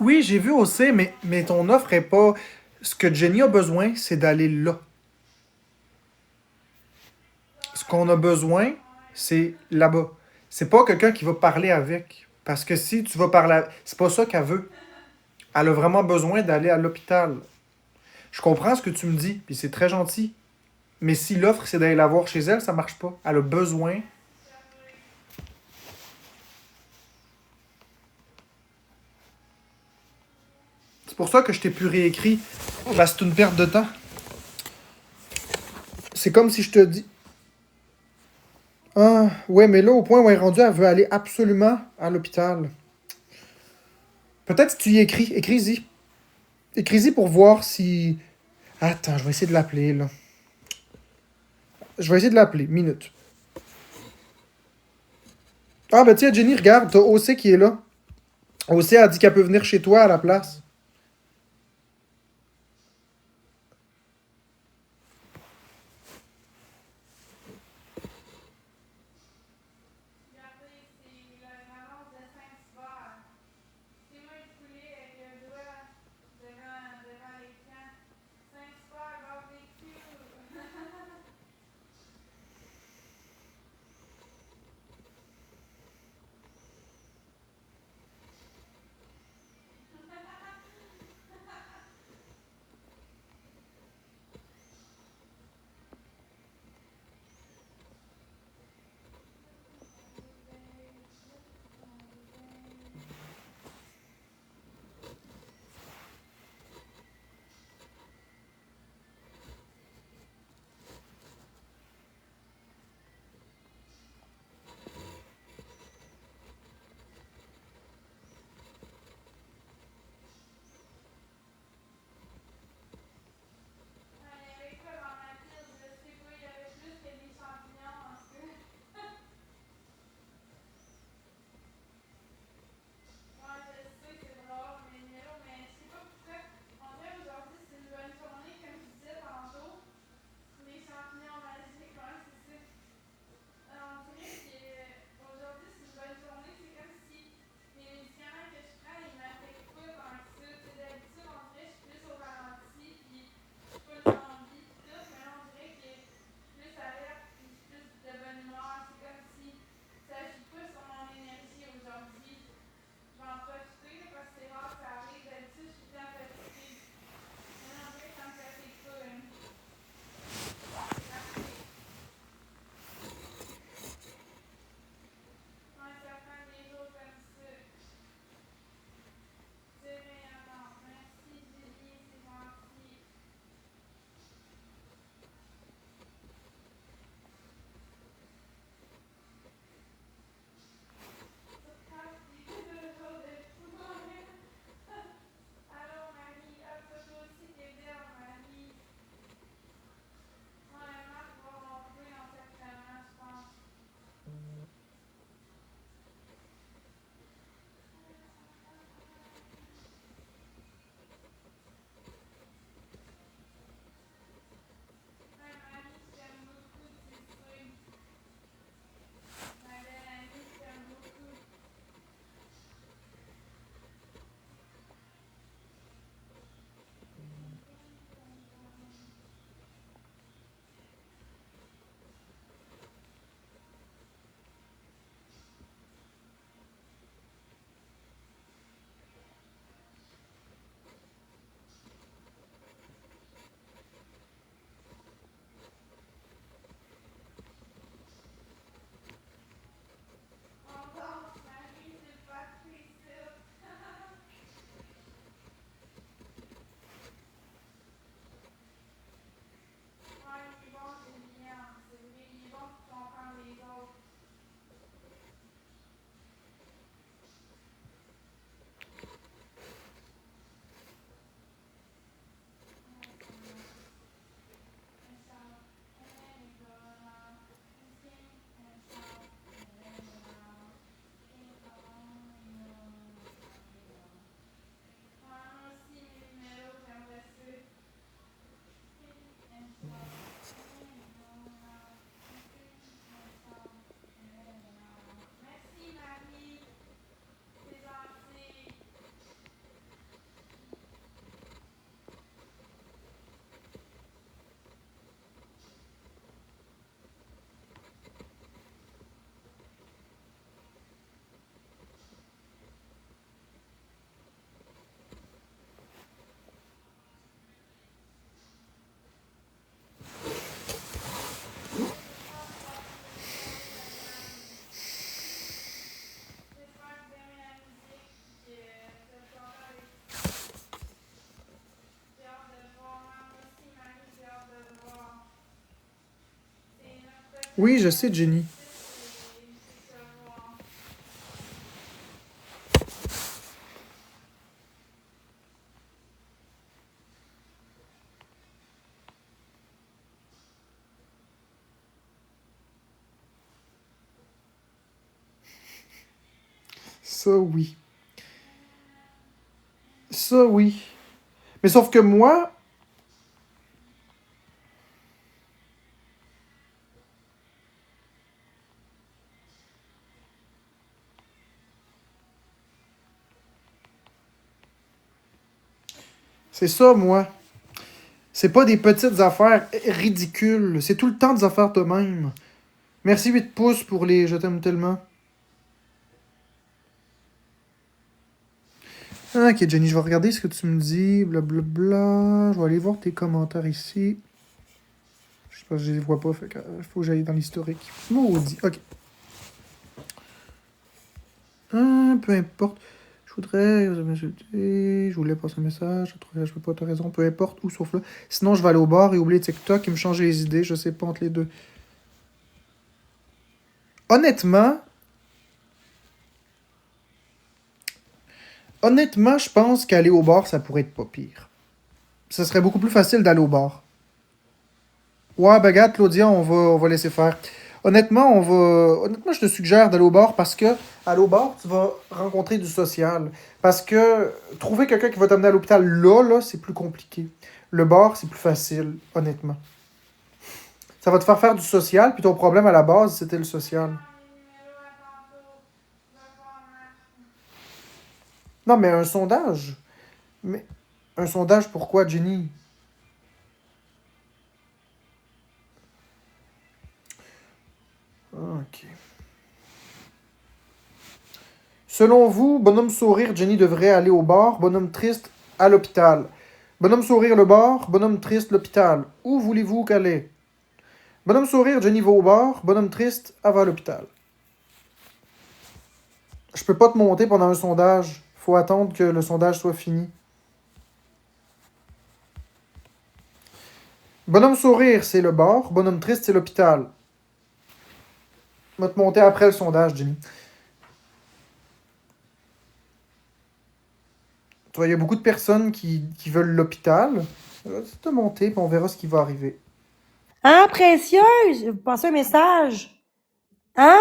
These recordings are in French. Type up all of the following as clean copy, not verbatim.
Oui, j'ai vu aussi, mais ton offre est pas. Ce que Jenny a besoin, c'est d'aller là. Ce qu'on a besoin, c'est là-bas. C'est pas quelqu'un qui va parler avec. Parce que si tu vas parler. C'est pas ça qu'elle veut. Elle a vraiment besoin d'aller à l'hôpital. Je comprends ce que tu me dis, puis c'est très gentil. Mais si l'offre, c'est d'aller la voir chez elle, ça marche pas. Elle a besoin. C'est pour ça que je t'ai plus réécrit. Parce que c'est une perte de temps. C'est comme si je te dis. Ah, ouais, mais là, au point où elle est rendue, elle veut aller absolument à l'hôpital. Peut-être si tu y écris. Écris-y. Écris-y pour voir si. Attends, je vais essayer de l'appeler, là. Je vais essayer de l'appeler. Minute. Ah, ben tiens, Jenny, regarde, t'as OC qui est là. OC a dit qu'elle peut venir chez toi à la place. Oui, je sais, Jenny. Ça, oui. Ça, oui. Mais sauf que moi, c'est ça, moi. C'est pas des petites affaires ridicules. C'est tout le temps des affaires de même. Merci 8 pouces pour les je t'aime tellement. Ok, Jenny, je vais regarder ce que tu me dis. Blablabla. Je vais aller voir tes commentaires ici. Je sais pas, je les vois pas. Fait que, faut que j'aille dans l'historique. Maudit. Ok. Peu importe. Je voudrais m'insulter. Je voulais passer un message. Je peux pas, t'as raison. Peu importe où, sauf là. Sinon, je vais aller au bar et oublier TikTok et me changer les idées. Je sais pas entre les deux. Honnêtement, je pense qu'aller au bar, ça pourrait être pas pire. Ce serait beaucoup plus facile d'aller au bar. Ouais, ben regarde, Claudia, on va laisser faire. Honnêtement, je te suggère d'aller au bar parce que aller au bar, tu vas rencontrer du social. Parce que trouver quelqu'un qui va t'amener à l'hôpital là, c'est plus compliqué. Le bar, c'est plus facile, honnêtement. Ça va te faire du social, puis ton problème à la base, c'était le social. Non, mais un sondage. Mais un sondage pourquoi, Jenny? Ok. Selon vous, bonhomme sourire, Jenny devrait aller au bar, bonhomme triste, à l'hôpital. Bonhomme sourire, le bar, bonhomme triste, l'hôpital. Où voulez-vous qu'elle est? Bonhomme sourire, Jenny va au bar, bonhomme triste, elle va à l'hôpital. Je peux pas te monter pendant un sondage. Faut attendre que le sondage soit fini. Bonhomme sourire, c'est le bar, bonhomme triste, c'est l'hôpital. Je vais te monter après le sondage, Jenny. Tu vois, il y a beaucoup de personnes qui veulent l'hôpital. Je vais te monter, puis on verra ce qui va arriver. Hein, précieuse? Vous passez un message. Hein?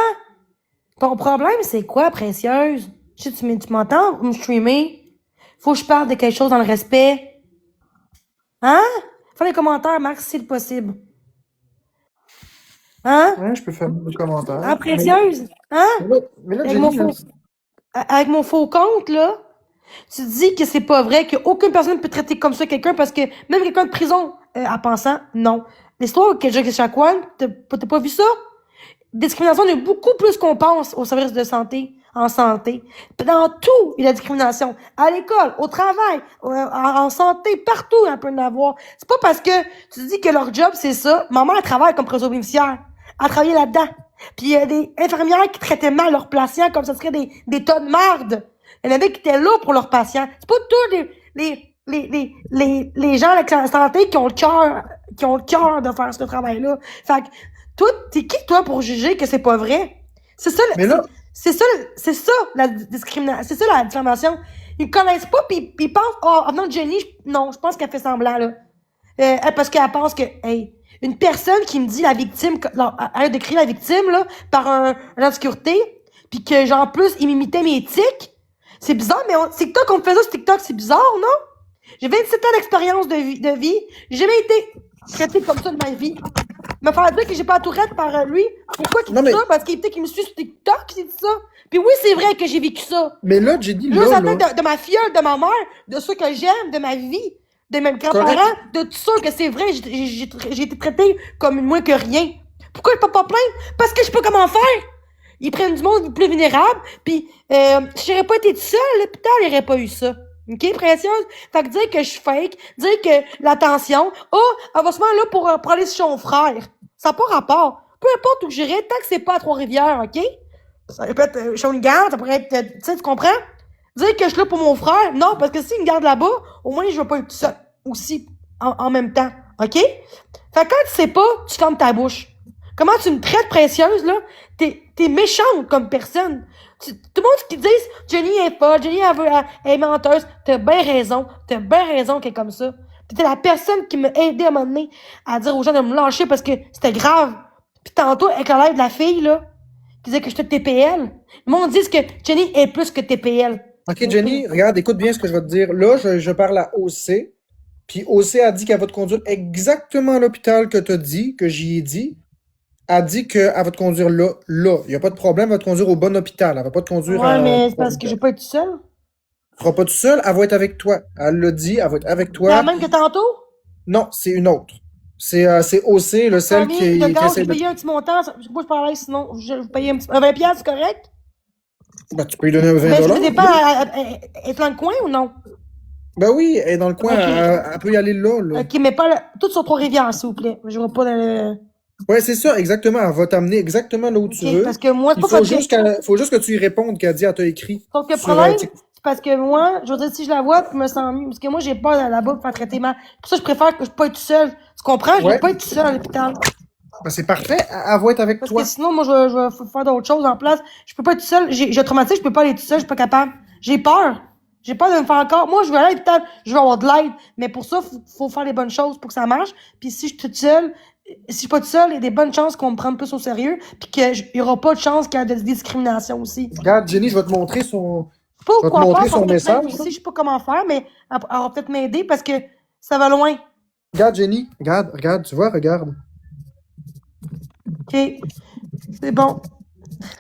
Ton problème, c'est quoi, précieuse? Tu m'entends me streamer? Faut que je parle de quelque chose dans le respect. Hein? Fais les commentaires, Max, si c'est possible. Hein? Ouais, je peux faire des commentaires. Hein, précieuse? Hein? Mais là, Avec Jenny, là, avec mon faux compte, là, tu dis que c'est pas vrai, qu'aucune personne peut traiter comme ça quelqu'un parce que même quelqu'un de prison, en pensant, non. L'histoire que j'ai chaque one, t'as pas vu ça? Discrimination, il y a beaucoup plus qu'on pense au service de santé, en santé. Dans tout, il y a la discrimination. À l'école, au travail, en santé, partout, il y a un peu d'avoir. C'est pas parce que tu dis que leur job, c'est ça. Maman, elle travaille comme président bénéficiaire. Elle travaillait là-dedans. Puis il y a des infirmières qui traitaient mal leurs patients comme ça serait des tas de marde. Il y en avait qui étaient là pour leurs patients. C'est pas tous les gens avec la santé qui ont le cœur de faire ce travail-là. Fait que, toi, t'es qui, toi, pour juger que c'est pas vrai? C'est ça, mais là, c'est ça, la discrimination. C'est ça, la diffamation. Ils connaissent pas, pis ils pensent, oh, non, Jenny, non, je pense qu'elle fait semblant, là. Parce qu'elle pense que, hey, une personne qui me dit la victime, elle a décrit la victime, là, par un agent de sécurité, pis que, genre, en plus, il m'imitait mes tics. C'est bizarre, mais TikTok, on me fait ça sur TikTok, c'est bizarre, non? J'ai 27 ans d'expérience de vie. J'ai jamais été traitée comme ça de ma vie. Me faire dire que j'ai pas la tourette par lui. Pourquoi qu'il dit ça? Parce qu'il peut-être qu'il me suit sur TikTok, il dit ça. Puis oui, c'est vrai que j'ai vécu ça. mais là, Jenny, Juste là, en tête de ma filleule, de ma mère, de ceux que j'aime, de ma vie, de mes grands-parents, de tout ça, que c'est vrai, j'ai été traitée comme moins que rien. Pourquoi je peux pas plaindre? Parce que je sais pas comment faire. Ils prennent du monde plus vulnérable, puis si j'aurais pas été toute seule, l'hôpital, il aurait pas eu ça. OK, précieuse? Fait que dire que je suis fake, dire que l'attention, oh, elle va se mettre là pour aller chez son frère. Ça n'a pas rapport. Peu importe où j'irai, tant que c'est pas à Trois-Rivières, OK? Ça peut être Shawinigan, ça pourrait être, tu sais, tu comprends? Dire que je suis là pour mon frère, non, parce que s'il me garde là-bas, au moins je vais pas être tout seul aussi, en même temps, OK? Fait que quand tu sais pas, tu fermes ta bouche. Comment tu me traites précieuse, là? T'es méchante comme personne. Tout le monde qui dit Jenny est folle, Jenny elle est menteuse. T'as bien raison. T'as bien raison qu'elle est comme ça. T'étais la personne qui m'a aidé à un moment donné à dire aux gens de me lâcher parce que c'était grave. Puis tantôt, avec la de la fille, là, qui disait que j'étais TPL. Le monde dit que Jenny est plus que TPL. Ok, Jenny, regarde, écoute bien ce que je vais te dire. Là, je parle à OC. Puis OC a dit qu'elle va te conduire exactement à l'hôpital que t'as dit, que j'y ai dit. Elle dit qu'elle va te conduire là, là. Il n'y a pas de problème, elle va te conduire au bon hôpital. Elle va pas te conduire Ouais, à... mais c'est parce que je vais pas être seule. Tu seras pas tout seul, elle va être avec toi. Elle l'a dit, elle va être avec C'est toi. la même que tantôt? Non, c'est une autre. C'est OC, là, celle Combien qui de gaz, essaie j'ai de... payé un petit montant. Moi, je parlais, sinon, je payais un petit... 20 piastres, c'est correct? Ben, tu peux lui donner un 20 Mais je dollars. ne sais pas, elle est dans le coin ou non? Ben oui, elle est dans le coin, Ok. elle peut y aller là, là. Ok, mais pas tout sur Trois-Rivières, s'il vous plaît. Je vois pas dans le... Ouais, c'est ça, exactement. Elle va t'amener exactement là où tu Ok, veux. parce que moi, c'est Il pas faut parce que... juste, faut juste que tu y répondes qu'elle dit, elle t'a écrit. Donc, le sur, problème, TikTok. c'est parce que moi, je veux dire, si je la vois, je me sens mieux. Parce que moi, j'ai peur d'aller là-bas pour faire traiter mal. Pour ça, je préfère que je pas être seule. Tu comprends? Je veux Ouais. pas être seule à l'hôpital. Ben, c'est parfait, elle va être avec Parce toi. que sinon, moi, je vais faire d'autres choses en place. Je peux pas être seule. J'ai traumatisé, je peux pas aller toute seule, je suis pas capable. J'ai peur. J'ai peur de me faire encore. Moi, je veux aller à l'hôpital, je veux avoir de l'aide. Mais pour ça, faut faire les bonnes choses pour que ça marche. Puis si je suis toute seule, si je suis pas toute seule, il y a des bonnes chances qu'on me prenne plus au sérieux. Puis qu'il y aura pas de chance qu'il y ait de discrimination aussi. Regarde, Jenny, je vais te montrer son... Pas Je vais te quoi montrer faire, son porter plainte message. aussi, je sais pas comment faire, mais elle va peut-être m'aider parce que ça va loin. Regarde, Jenny, regarde, tu vois, regarde. OK. C'est bon.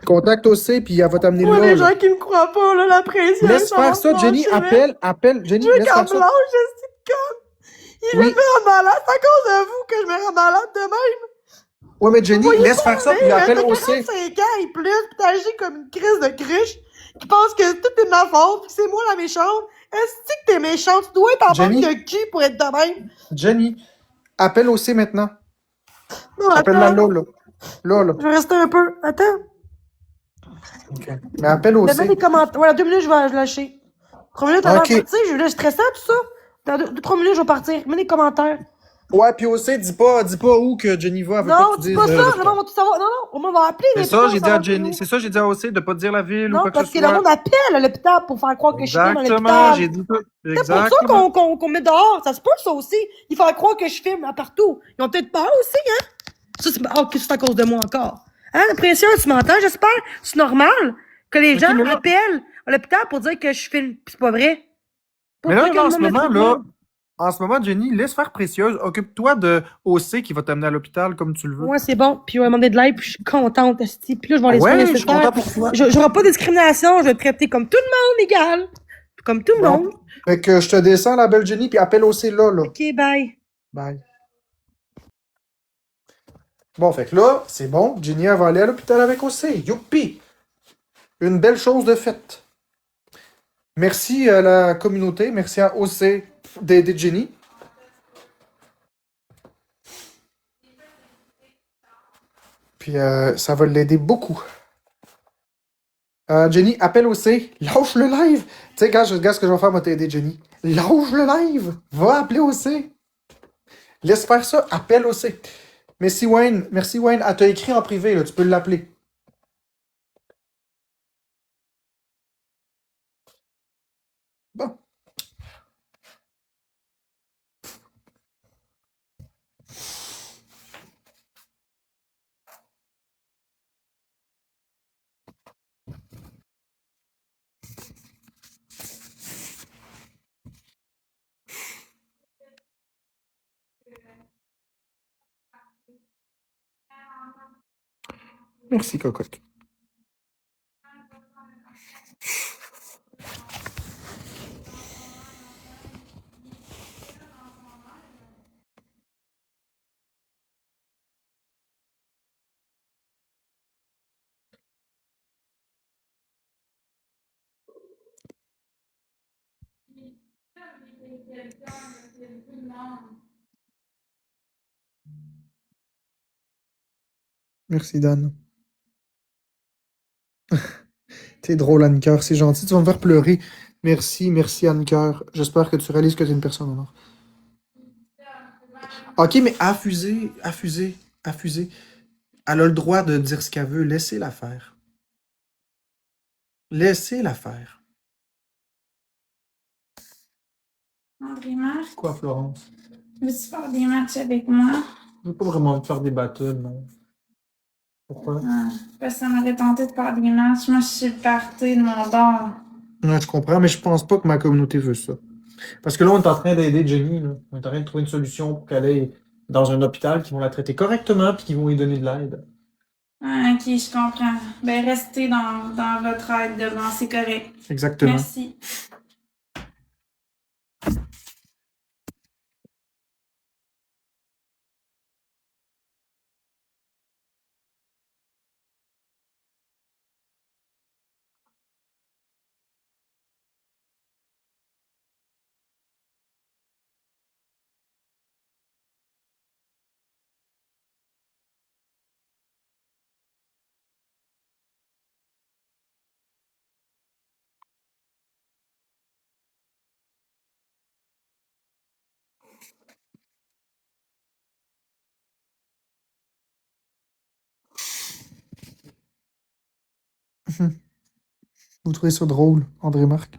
Contacte OC, puis elle va t'amener Moi, là, les là. gens qui me croient pas, là, la pression. Laisse faire ça, Jenny, appelle, Jenny, Je veux laisse qu'elle faire me ça. lâche, je suis conne. Il Oui. me fait rendre malade. C'est à cause de vous que je me rends malade de même. Ouais, mais Jenny, Voyez laisse pas, faire ça, mais puis appelle t'as OC. 45 ans et plus, pis t'agis comme une crise de cruche, qui pense que tout est de ma faute, pis que c'est moi la méchante. Est-ce que t'es méchante? Tu dois être en Jenny. manque de cul pour être de même. Jenny, appelle OC maintenant. Non, Appelle-la attends. là, là. Là, là. Je vais rester un peu. Attends. OK. Mais appelle Mets OC. des commentaires. Voilà, 2 minutes, je vais lâcher. 3 minutes avant Ok. de partir, je suis stressant, tout ça. Dans 2-3 minutes, je vais partir. Mets des commentaires. Ouais, puis OC, dis pas où que Jenny va. Elle veut pas Non, que tu dis dises, pas ça. Le monde va tout savoir. Non, non, au moins, on va appeler. C'est les ça, gens, j'ai dit savoir à Jenny. où. C'est ça, j'ai dit à OC de pas te dire la ville ou Non, quoi que parce ce que le soit. monde appelle à l'hôpital pour faire croire que je filme à Exactement, l'hôpital. j'ai dit tout. C'est pour ça Exactement. qu'on met dehors. Ça se peut, ça aussi. Il faut croire que je filme à partout. Ils ont peut-être peur aussi, hein? Ça, c'est à cause de moi encore. Hein, Pression, tu m'entends, j'espère? C'est normal que les gens mais là- appellent à l'hôpital pour dire que je filme. Pis c'est pas vrai. Pour Mais là, dire que là, le en ce monde me moment, trouve là, mal. en ce moment, Jenny, laisse faire Précieuse. Occupe-toi de OC qui va t'amener à l'hôpital comme tu le veux. Ouais, c'est bon. Puis on va demander de l'aide, puis je suis contente, esti. Puis là, je vais aller soins Ouais, je suis nécessaires. content pour toi. J'aurai pas de discrimination, je vais être traiter comme tout le monde égal. Comme tout le Bon. monde. Fait que je te descends, la belle Jenny, puis appelle OC là, là. OK, bye. Bye. Bon, fait que là, c'est bon. Jenny, elle va aller à l'hôpital avec OC. Youpi! Une belle chose de faite. Merci à la communauté. Merci à OC d'aider Jenny. Puis ça va l'aider beaucoup. Jenny, appelle OC. Lâche le live. Tu sais, regarde ce que je vais faire, moi t'aider, Jenny. Lâche le live. Va appeler OC. Laisse faire ça. Appelle OC. Merci Wayne. Merci Wayne. Elle t'a écrit en privé, là. Tu peux l'appeler. Bon. Merci, cocotte. Merci, Dan. T'es drôle, Anne-Cœur. C'est gentil. Tu vas me faire pleurer. Merci, merci, Anne-Cœur. J'espère que tu réalises que t'es une personne en or. Ok, mais affusé. Elle a le droit de dire ce qu'elle veut. Laissez-la faire. Laissez-la faire. André-Marc, Quoi, Florence? veux-tu faire des matchs avec moi? Je veux pas vraiment faire des battles, non. Pourquoi? Ah, parce que ça m'aurait tenté de faire des matchs. Moi, je suis le party de mon bar. Ouais, je comprends, mais je pense pas que ma communauté veut ça. Parce que là, on est en train d'aider Jenny, là. On est en train de trouver une solution pour qu'elle aille dans un hôpital qui vont la traiter correctement puis qui vont lui donner de l'aide. Ah, ok, je comprends. Ben, restez dans votre aide devant, c'est correct. Exactement. Merci. Vous trouvez ça drôle, André-Marc?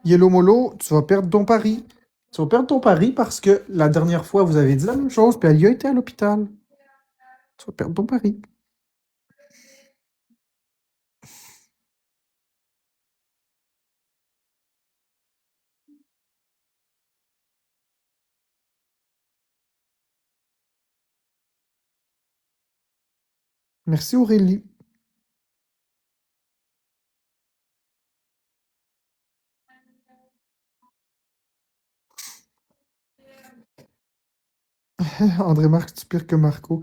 Yellow Molo, tu vas perdre ton pari. Tu vas perdre ton pari parce que la dernière fois, vous avez dit la même chose, puis elle y a été à l'hôpital. Tu vas perdre ton pari. Merci Aurélie. André-Marc, tu es pire que Marco.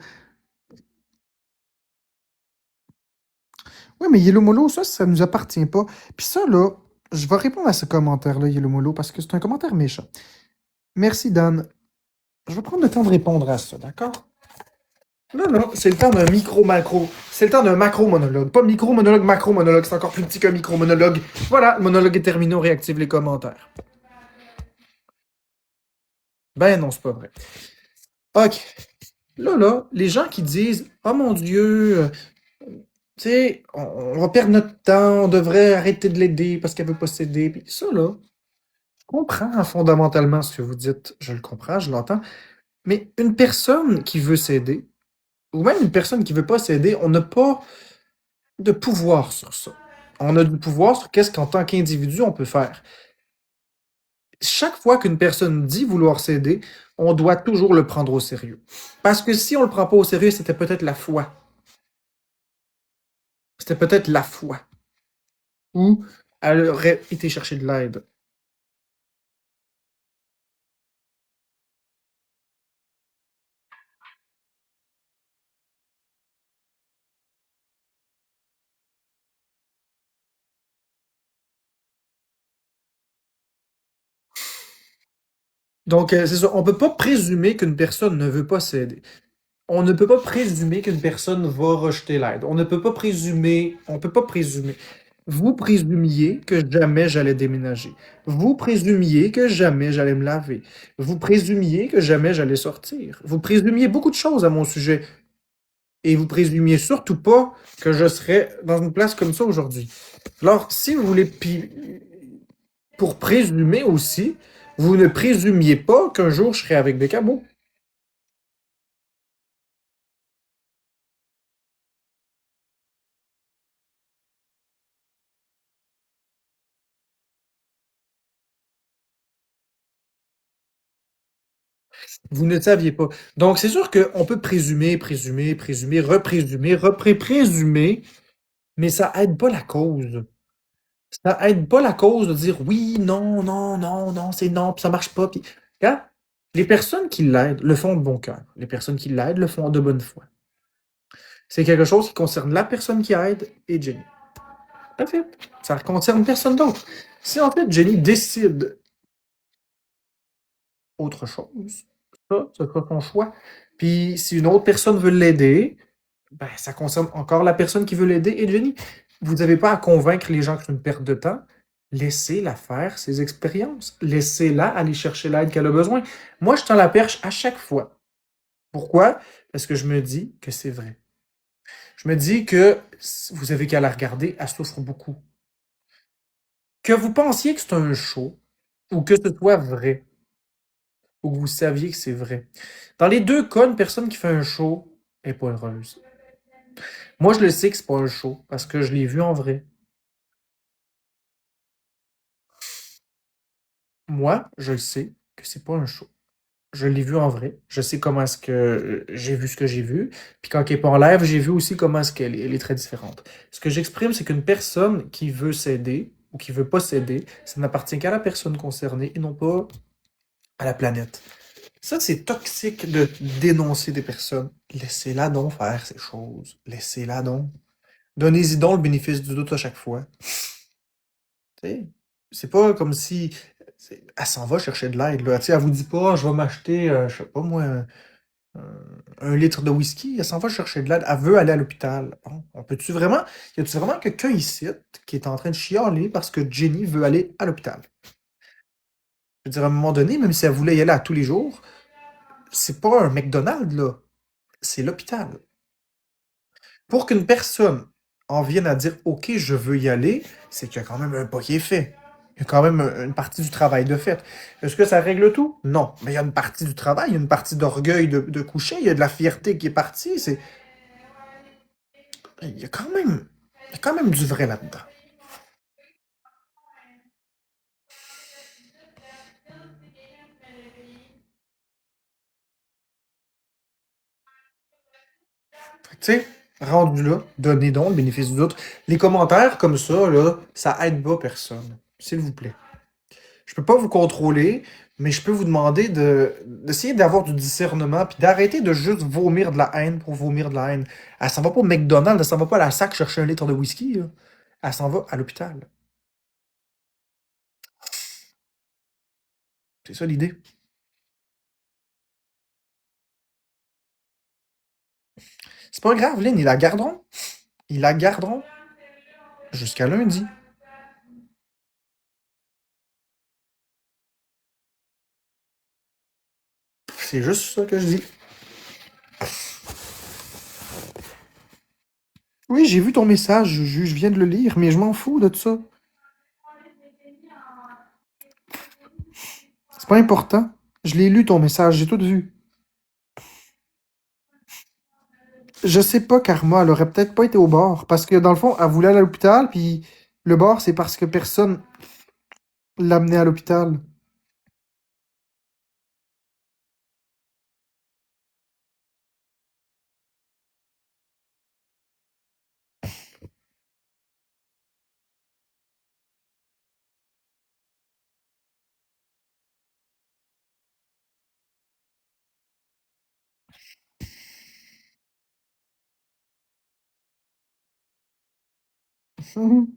Oui, mais Yellow Molo, ça nous appartient pas. Puis ça, là, je vais répondre à ce commentaire-là, Yellow Molo, parce que c'est un commentaire méchant. Merci, Dan. Je vais prendre le temps de répondre à ça, d'accord? Non, c'est le temps d'un micro-macro. C'est le temps d'un macro-monologue. Pas micro-monologue, macro-monologue. C'est encore plus petit qu'un micro-monologue. Voilà, le monologue est terminé, on réactive les commentaires. Ben non, c'est pas vrai. OK. Là, les gens qui disent « Oh mon Dieu, tu sais, on va perdre notre temps, on devrait arrêter de l'aider parce qu'elle veut pas s'aider. » Puis ça, là, je comprends fondamentalement ce que vous dites. Je le comprends, je l'entends. Mais une personne qui veut s'aider, ou même une personne qui veut pas s'aider, on n'a pas de pouvoir sur ça. On a du pouvoir sur qu'est-ce qu'en tant qu'individu on peut faire. Chaque fois qu'une personne dit vouloir s'aider, on doit toujours le prendre au sérieux. Parce que si on le prend pas au sérieux, c'était peut-être la foi. C'était peut-être la foi. Ou elle aurait été chercher de l'aide. Donc, c'est ça. On peut pas présumer qu'une personne ne veut pas s'aider. On ne peut pas présumer qu'une personne va rejeter l'aide. On ne peut pas présumer. On peut pas présumer. Vous présumiez que jamais j'allais déménager. Vous présumiez que jamais j'allais me laver. Vous présumiez que jamais j'allais sortir. Vous présumiez beaucoup de choses à mon sujet. Et vous présumiez surtout pas que je serais dans une place comme ça aujourd'hui. Alors, si vous voulez, pour présumer aussi, vous ne présumiez pas qu'un jour je serai avec des cabots. Vous ne saviez pas. Donc, c'est sûr qu'on peut présumer, présumer, présumer, représumer, représumer, mais ça aide pas la cause. Ça aide pas la cause de dire oui, non, non, non, non, c'est non, puis ça marche pas. Puis, quand les personnes qui l'aident le font de bon cœur. Les personnes qui l'aident le font de bonne foi. C'est quelque chose qui concerne la personne qui aide et Jenny. En fait, ça ne concerne personne d'autre. Si en fait Jenny décide autre chose, ça sera son choix. Puis si une autre personne veut l'aider, ben ça concerne encore la personne qui veut l'aider et Jenny. Vous n'avez pas à convaincre les gens que c'est une perte de temps. Laissez-la faire ses expériences. Laissez-la aller chercher l'aide qu'elle a besoin. Moi, je tends la perche à chaque fois. Pourquoi? Parce que je me dis que c'est vrai. Je me dis que vous avez qu'à la regarder, elle souffre beaucoup. Que vous pensiez que c'est un show, ou que ce soit vrai, ou que vous saviez que c'est vrai. Dans les deux cas, une personne qui fait un show est pas heureuse. Moi, je le sais que c'est pas un show, parce que je l'ai vu en vrai. Moi, je le sais que c'est pas un show. Je l'ai vu en vrai. Je sais comment est-ce que j'ai vu ce que j'ai vu. Puis quand elle est pas en live, j'ai vu aussi comment est-ce qu'elle est, elle est très différente. Ce que j'exprime, c'est qu'une personne qui veut s'aider ou qui veut pas s'aider, ça n'appartient qu'à la personne concernée et non pas à la planète. Ça, c'est toxique de dénoncer des personnes. Laissez-la donc faire ces choses. Laissez-la donc. Donnez-y donc le bénéfice du doute à chaque fois. Tu sais, c'est pas comme si elle s'en va chercher de l'aide, là. Tu sais, elle vous dit pas, je vais m'acheter, je sais pas moi, un litre de whisky. Elle s'en va chercher de l'aide. Elle veut aller à l'hôpital. Bon, on peut-tu vraiment, y a-tu vraiment quelqu'un ici qui est en train de chialer parce que Jenny veut aller à l'hôpital? Je veux dire, à un moment donné, même si elle voulait y aller à tous les jours, c'est pas un McDonald's, là. C'est l'hôpital. Pour qu'une personne en vienne à dire OK, je veux y aller, c'est qu'il y a quand même un pas qui est fait. Il y a quand même une partie du travail de fait. Est-ce que ça règle tout? Non. Mais il y a une partie du travail, il y a une partie d'orgueil de coucher, il y a de la fierté qui est partie. Il y a quand même du vrai là-dedans. Fait que, tu sais, rendu là, donnez donc le bénéfice du doute. Les commentaires comme ça, là, ça aide pas personne. S'il vous plaît. Je peux pas vous contrôler, mais je peux vous demander d'essayer d'avoir du discernement puis d'arrêter de juste vomir de la haine pour vomir de la haine. Elle s'en va pas au McDonald's, elle s'en va pas à la sac chercher un litre de whisky, là. Elle s'en va à l'hôpital. C'est ça l'idée. C'est pas grave, Lynn, ils la garderont. Ils la garderont jusqu'à lundi. C'est juste ça que je dis. Oui, j'ai vu ton message, je viens de le lire, mais je m'en fous de ça. C'est pas important. Je l'ai lu ton message, j'ai tout vu. Je sais pas, Karma, elle aurait peut-être pas été au bar. Parce que dans le fond, elle voulait aller à l'hôpital, puis le bar, c'est parce que personne l'a amenée à l'hôpital. Mhm.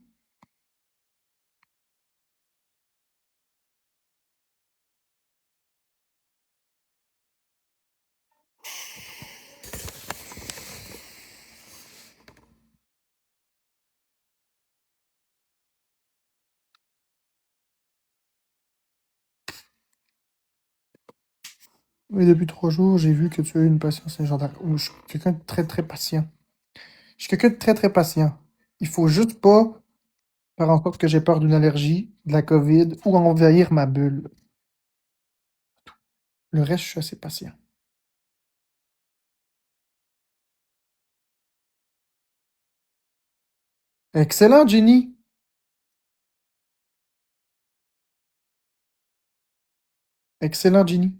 Et depuis 3 jours, j'ai vu que tu as eu une patience légendaire. Je suis quelqu'un de très très patient. Je suis quelqu'un de très très patient. Il faut juste pas faire en sorte que j'ai peur d'une allergie, de la COVID ou envahir ma bulle. Le reste, je suis assez patient. Excellent, Jenny. Excellent, Jenny.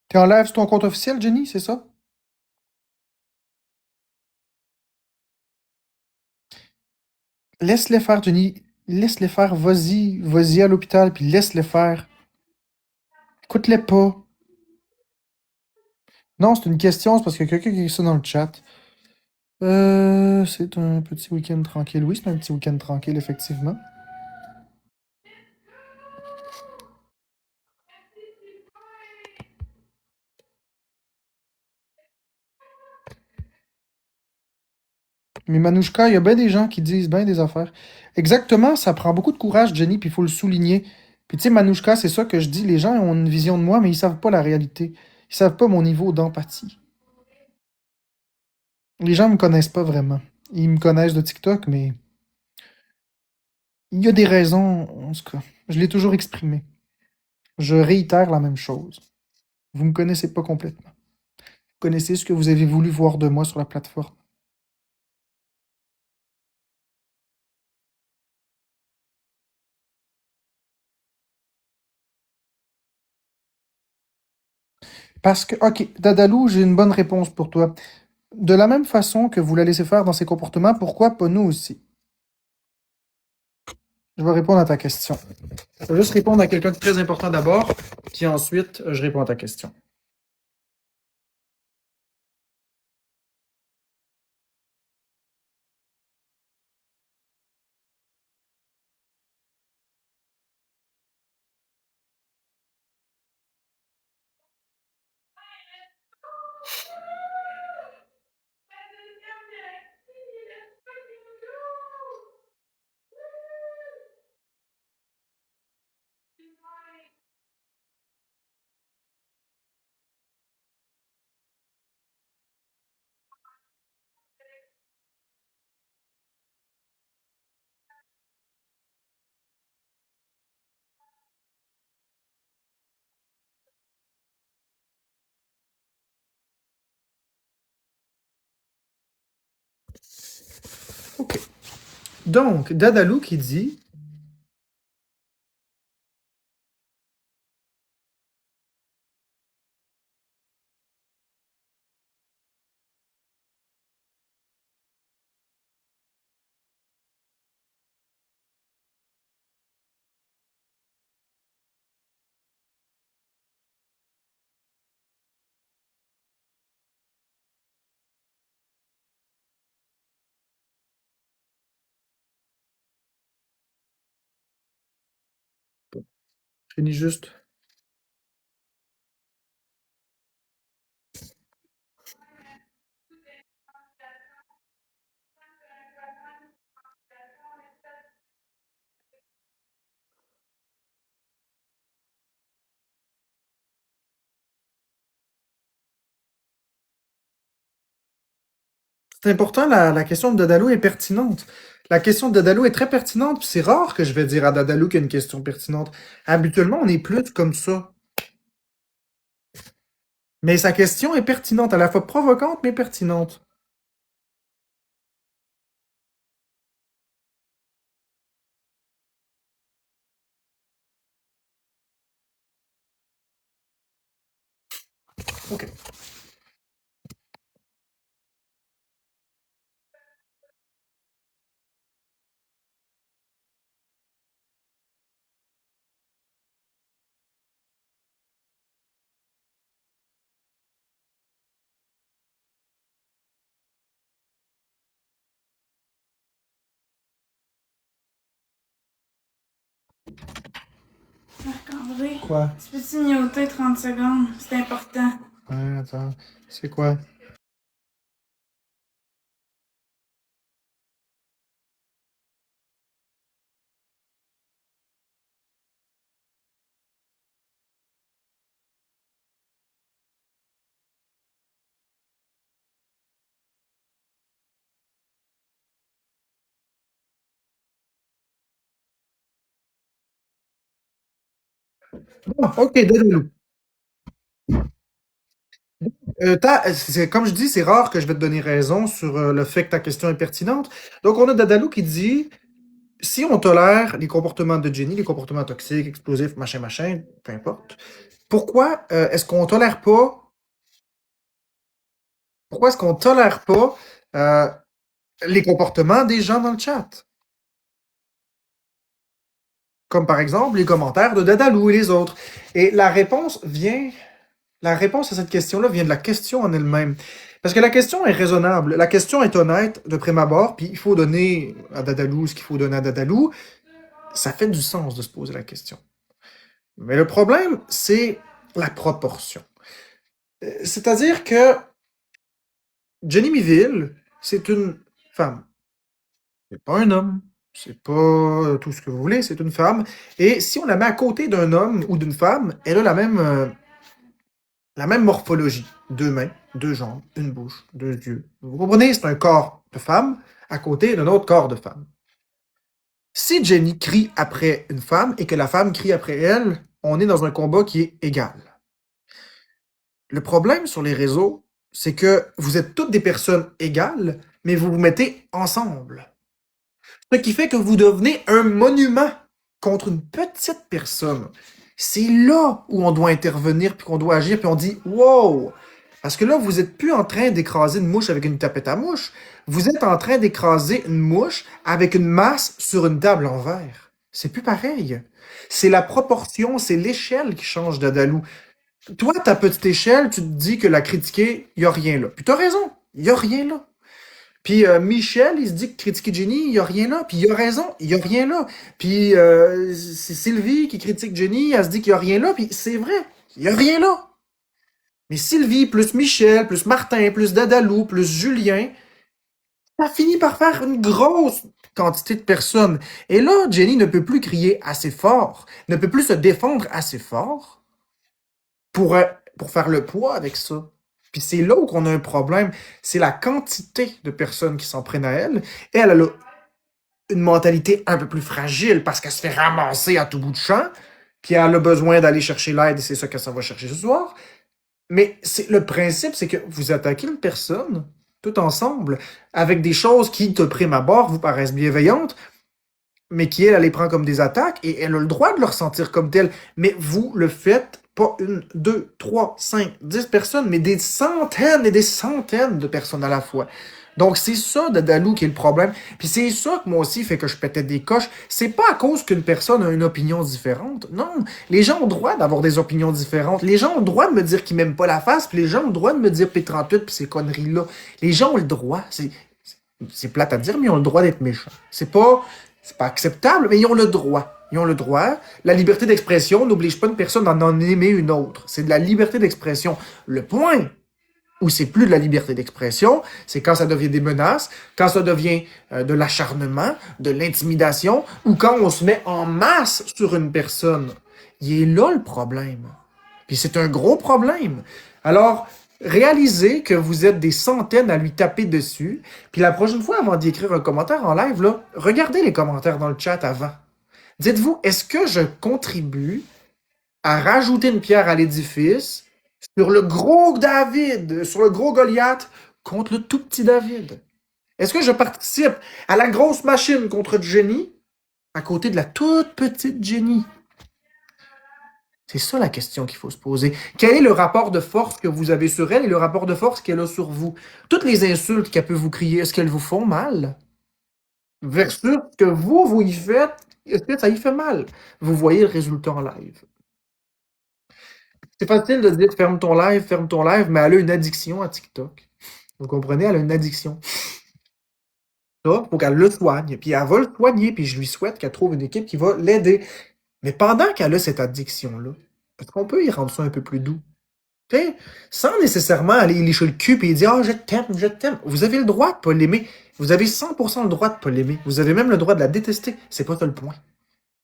Tu enlèves ton compte officiel, Jenny, c'est ça? Laisse-les faire, Jenny. Laisse-les faire. Vas-y. Vas-y à l'hôpital, puis laisse-les faire. Écoute-les pas. Non, c'est une question, c'est parce que quelqu'un qui écrit ça dans le chat. C'est un petit week-end tranquille. Oui, c'est un petit week-end tranquille, effectivement. Mais Manouchka, il y a bien des gens qui disent bien des affaires. Exactement, ça prend beaucoup de courage, Jenny, puis il faut le souligner. Puis tu sais, Manouchka, c'est ça que je dis. Les gens ont une vision de moi, mais ils savent pas la réalité. Ils savent pas mon niveau d'empathie. Les gens me connaissent pas vraiment. Ils me connaissent de TikTok, mais il y a des raisons, en tout cas. Je l'ai toujours exprimé. Je réitère la même chose. Vous me connaissez pas complètement. Vous connaissez ce que vous avez voulu voir de moi sur la plateforme. Parce que, ok, Dadalou, j'ai une bonne réponse pour toi. De la même façon que vous la laissez faire dans ses comportements, pourquoi pas nous aussi? Je vais répondre à ta question. Je vais juste répondre à quelqu'un de très important d'abord, puis ensuite, je réponds à ta question. OK. Donc, Dadalou qui dit je finis juste. C'est important, la question de Dadalou est pertinente. La question de Dadalou est très pertinente, puis c'est rare que je vais dire à Dadalou qu'il y a une question pertinente. Habituellement, on est plus comme ça. Mais sa question est pertinente, à la fois provocante, mais pertinente. OK. Marc-André, Quoi? tu peux-tu mioter 30 secondes? C'est important. Ouais, attends. C'est quoi? Bon, OK, Dadalou. Comme je dis, c'est rare que je vais te donner raison sur le fait que ta question est pertinente. Donc, on a Dadalou qui dit si on tolère les comportements de Jenny, les comportements toxiques, explosifs, machin, machin, peu importe, Pourquoi est-ce qu'on tolère pas pourquoi est-ce qu'on tolère pas euh, les comportements des gens dans le chat? Comme par exemple les commentaires de Dadalou et les autres. Et la réponse à cette question-là vient de la question en elle-même. Parce que la question est raisonnable, la question est honnête de prime abord, puis il faut donner à Dadalou ce qu'il faut donner à Dadalou. Ça fait du sens de se poser la question. Mais le problème, c'est la proportion. C'est-à-dire que Jenny Miville, c'est une femme. C'est pas un homme. C'est pas tout ce que vous voulez, c'est une femme. Et si on la met à côté d'un homme ou d'une femme, elle a la même morphologie. Deux mains, deux jambes, une bouche, deux yeux. Vous comprenez? C'est un corps de femme à côté d'un autre corps de femme. Si Jenny crie après une femme et que la femme crie après elle, on est dans un combat qui est égal. Le problème sur les réseaux, c'est que vous êtes toutes des personnes égales, mais vous vous mettez ensemble. Ce qui fait que vous devenez un monument contre une petite personne. C'est là où on doit intervenir, puis qu'on doit agir, puis on dit wow! Parce que là, vous n'êtes plus en train d'écraser une mouche avec une tapette à mouche. Vous êtes en train d'écraser une mouche avec une masse sur une table en verre. C'est plus pareil. C'est la proportion, c'est l'échelle qui change d'Adalou. Toi, ta petite échelle, tu te dis que la critiquer, il n'y a rien là. Puis tu as raison, il n'y a rien là. Puis Michel, il se dit que critiquer Jenny, il n'y a rien là. Puis il a raison, il n'y a rien là. Puis c'est Sylvie qui critique Jenny, elle se dit qu'il n'y a rien là. Puis c'est vrai, il n'y a rien là. Mais Sylvie, plus Michel, plus Martin, plus Dadalou, plus Julien, ça finit par faire une grosse quantité de personnes. Et là, Jenny ne peut plus crier assez fort, ne peut plus se défendre assez fort pour faire le poids avec ça. Puis c'est là où on a un problème. C'est la quantité de personnes qui s'en prennent à elle. Et elle a une mentalité un peu plus fragile parce qu'elle se fait ramasser à tout bout de champ. Puis elle a besoin d'aller chercher l'aide et c'est ça qu'elle s'en va chercher ce soir. Mais le principe, c'est que vous attaquez une personne tout ensemble avec des choses qui, de prime abord, vous paraissent bienveillantes, mais qui, elle les prend comme des attaques et elle a le droit de le ressentir comme tel. Mais vous le faites pas une, deux, trois, cinq, 10 personnes, mais des centaines et des centaines de personnes à la fois. Donc, c'est ça, Dadalou, qui est le problème. Puis c'est ça que moi aussi fait que je pétais des coches. C'est pas à cause qu'une personne a une opinion différente. Non. Les gens ont le droit d'avoir des opinions différentes. Les gens ont le droit de me dire qu'ils m'aiment pas la face, puis les gens ont le droit de me dire P38 puis ces conneries-là. Les gens ont le droit. C'est plate à dire, mais ils ont le droit d'être méchants. C'est pas acceptable, mais ils ont le droit. Ils ont le droit. La liberté d'expression n'oblige pas une personne à en aimer une autre. C'est de la liberté d'expression. Le point où c'est plus de la liberté d'expression, c'est quand ça devient des menaces, quand ça devient de l'acharnement, de l'intimidation, ou quand on se met en masse sur une personne. Il est là le problème. Puis c'est un gros problème. Alors, réalisez que vous êtes des centaines à lui taper dessus. Puis la prochaine fois, avant d'écrire un commentaire en live, là, regardez les commentaires dans le chat avant. Dites-vous, est-ce que je contribue à rajouter une pierre à l'édifice sur le gros David, sur le gros Goliath contre le tout petit David? Est-ce que je participe à la grosse machine contre Jenny à côté de la toute petite Jenny? C'est ça la question qu'il faut se poser. Quel est le rapport de force que vous avez sur elle et le rapport de force qu'elle a sur vous? Toutes les insultes qu'elle peut vous crier, est-ce qu'elles vous font mal? Versus ce que vous y faites, est-ce que ça y fait mal? Vous voyez le résultat en live. C'est facile de dire ferme ton live, mais elle a une addiction à TikTok. Vous comprenez? Elle a une addiction. Ça, faut qu'elle le soigne. Puis elle va le soigner, puis je lui souhaite qu'elle trouve une équipe qui va l'aider. Mais pendant qu'elle a cette addiction-là, est-ce qu'on peut y rendre ça un peu plus doux? T'sais, sans nécessairement aller lécher le cul et dire « Ah, je t'aime, je t'aime ». Vous avez le droit de pas l'aimer. Vous avez 100% le droit de pas l'aimer. Vous avez même le droit de la détester. C'est pas ça le point.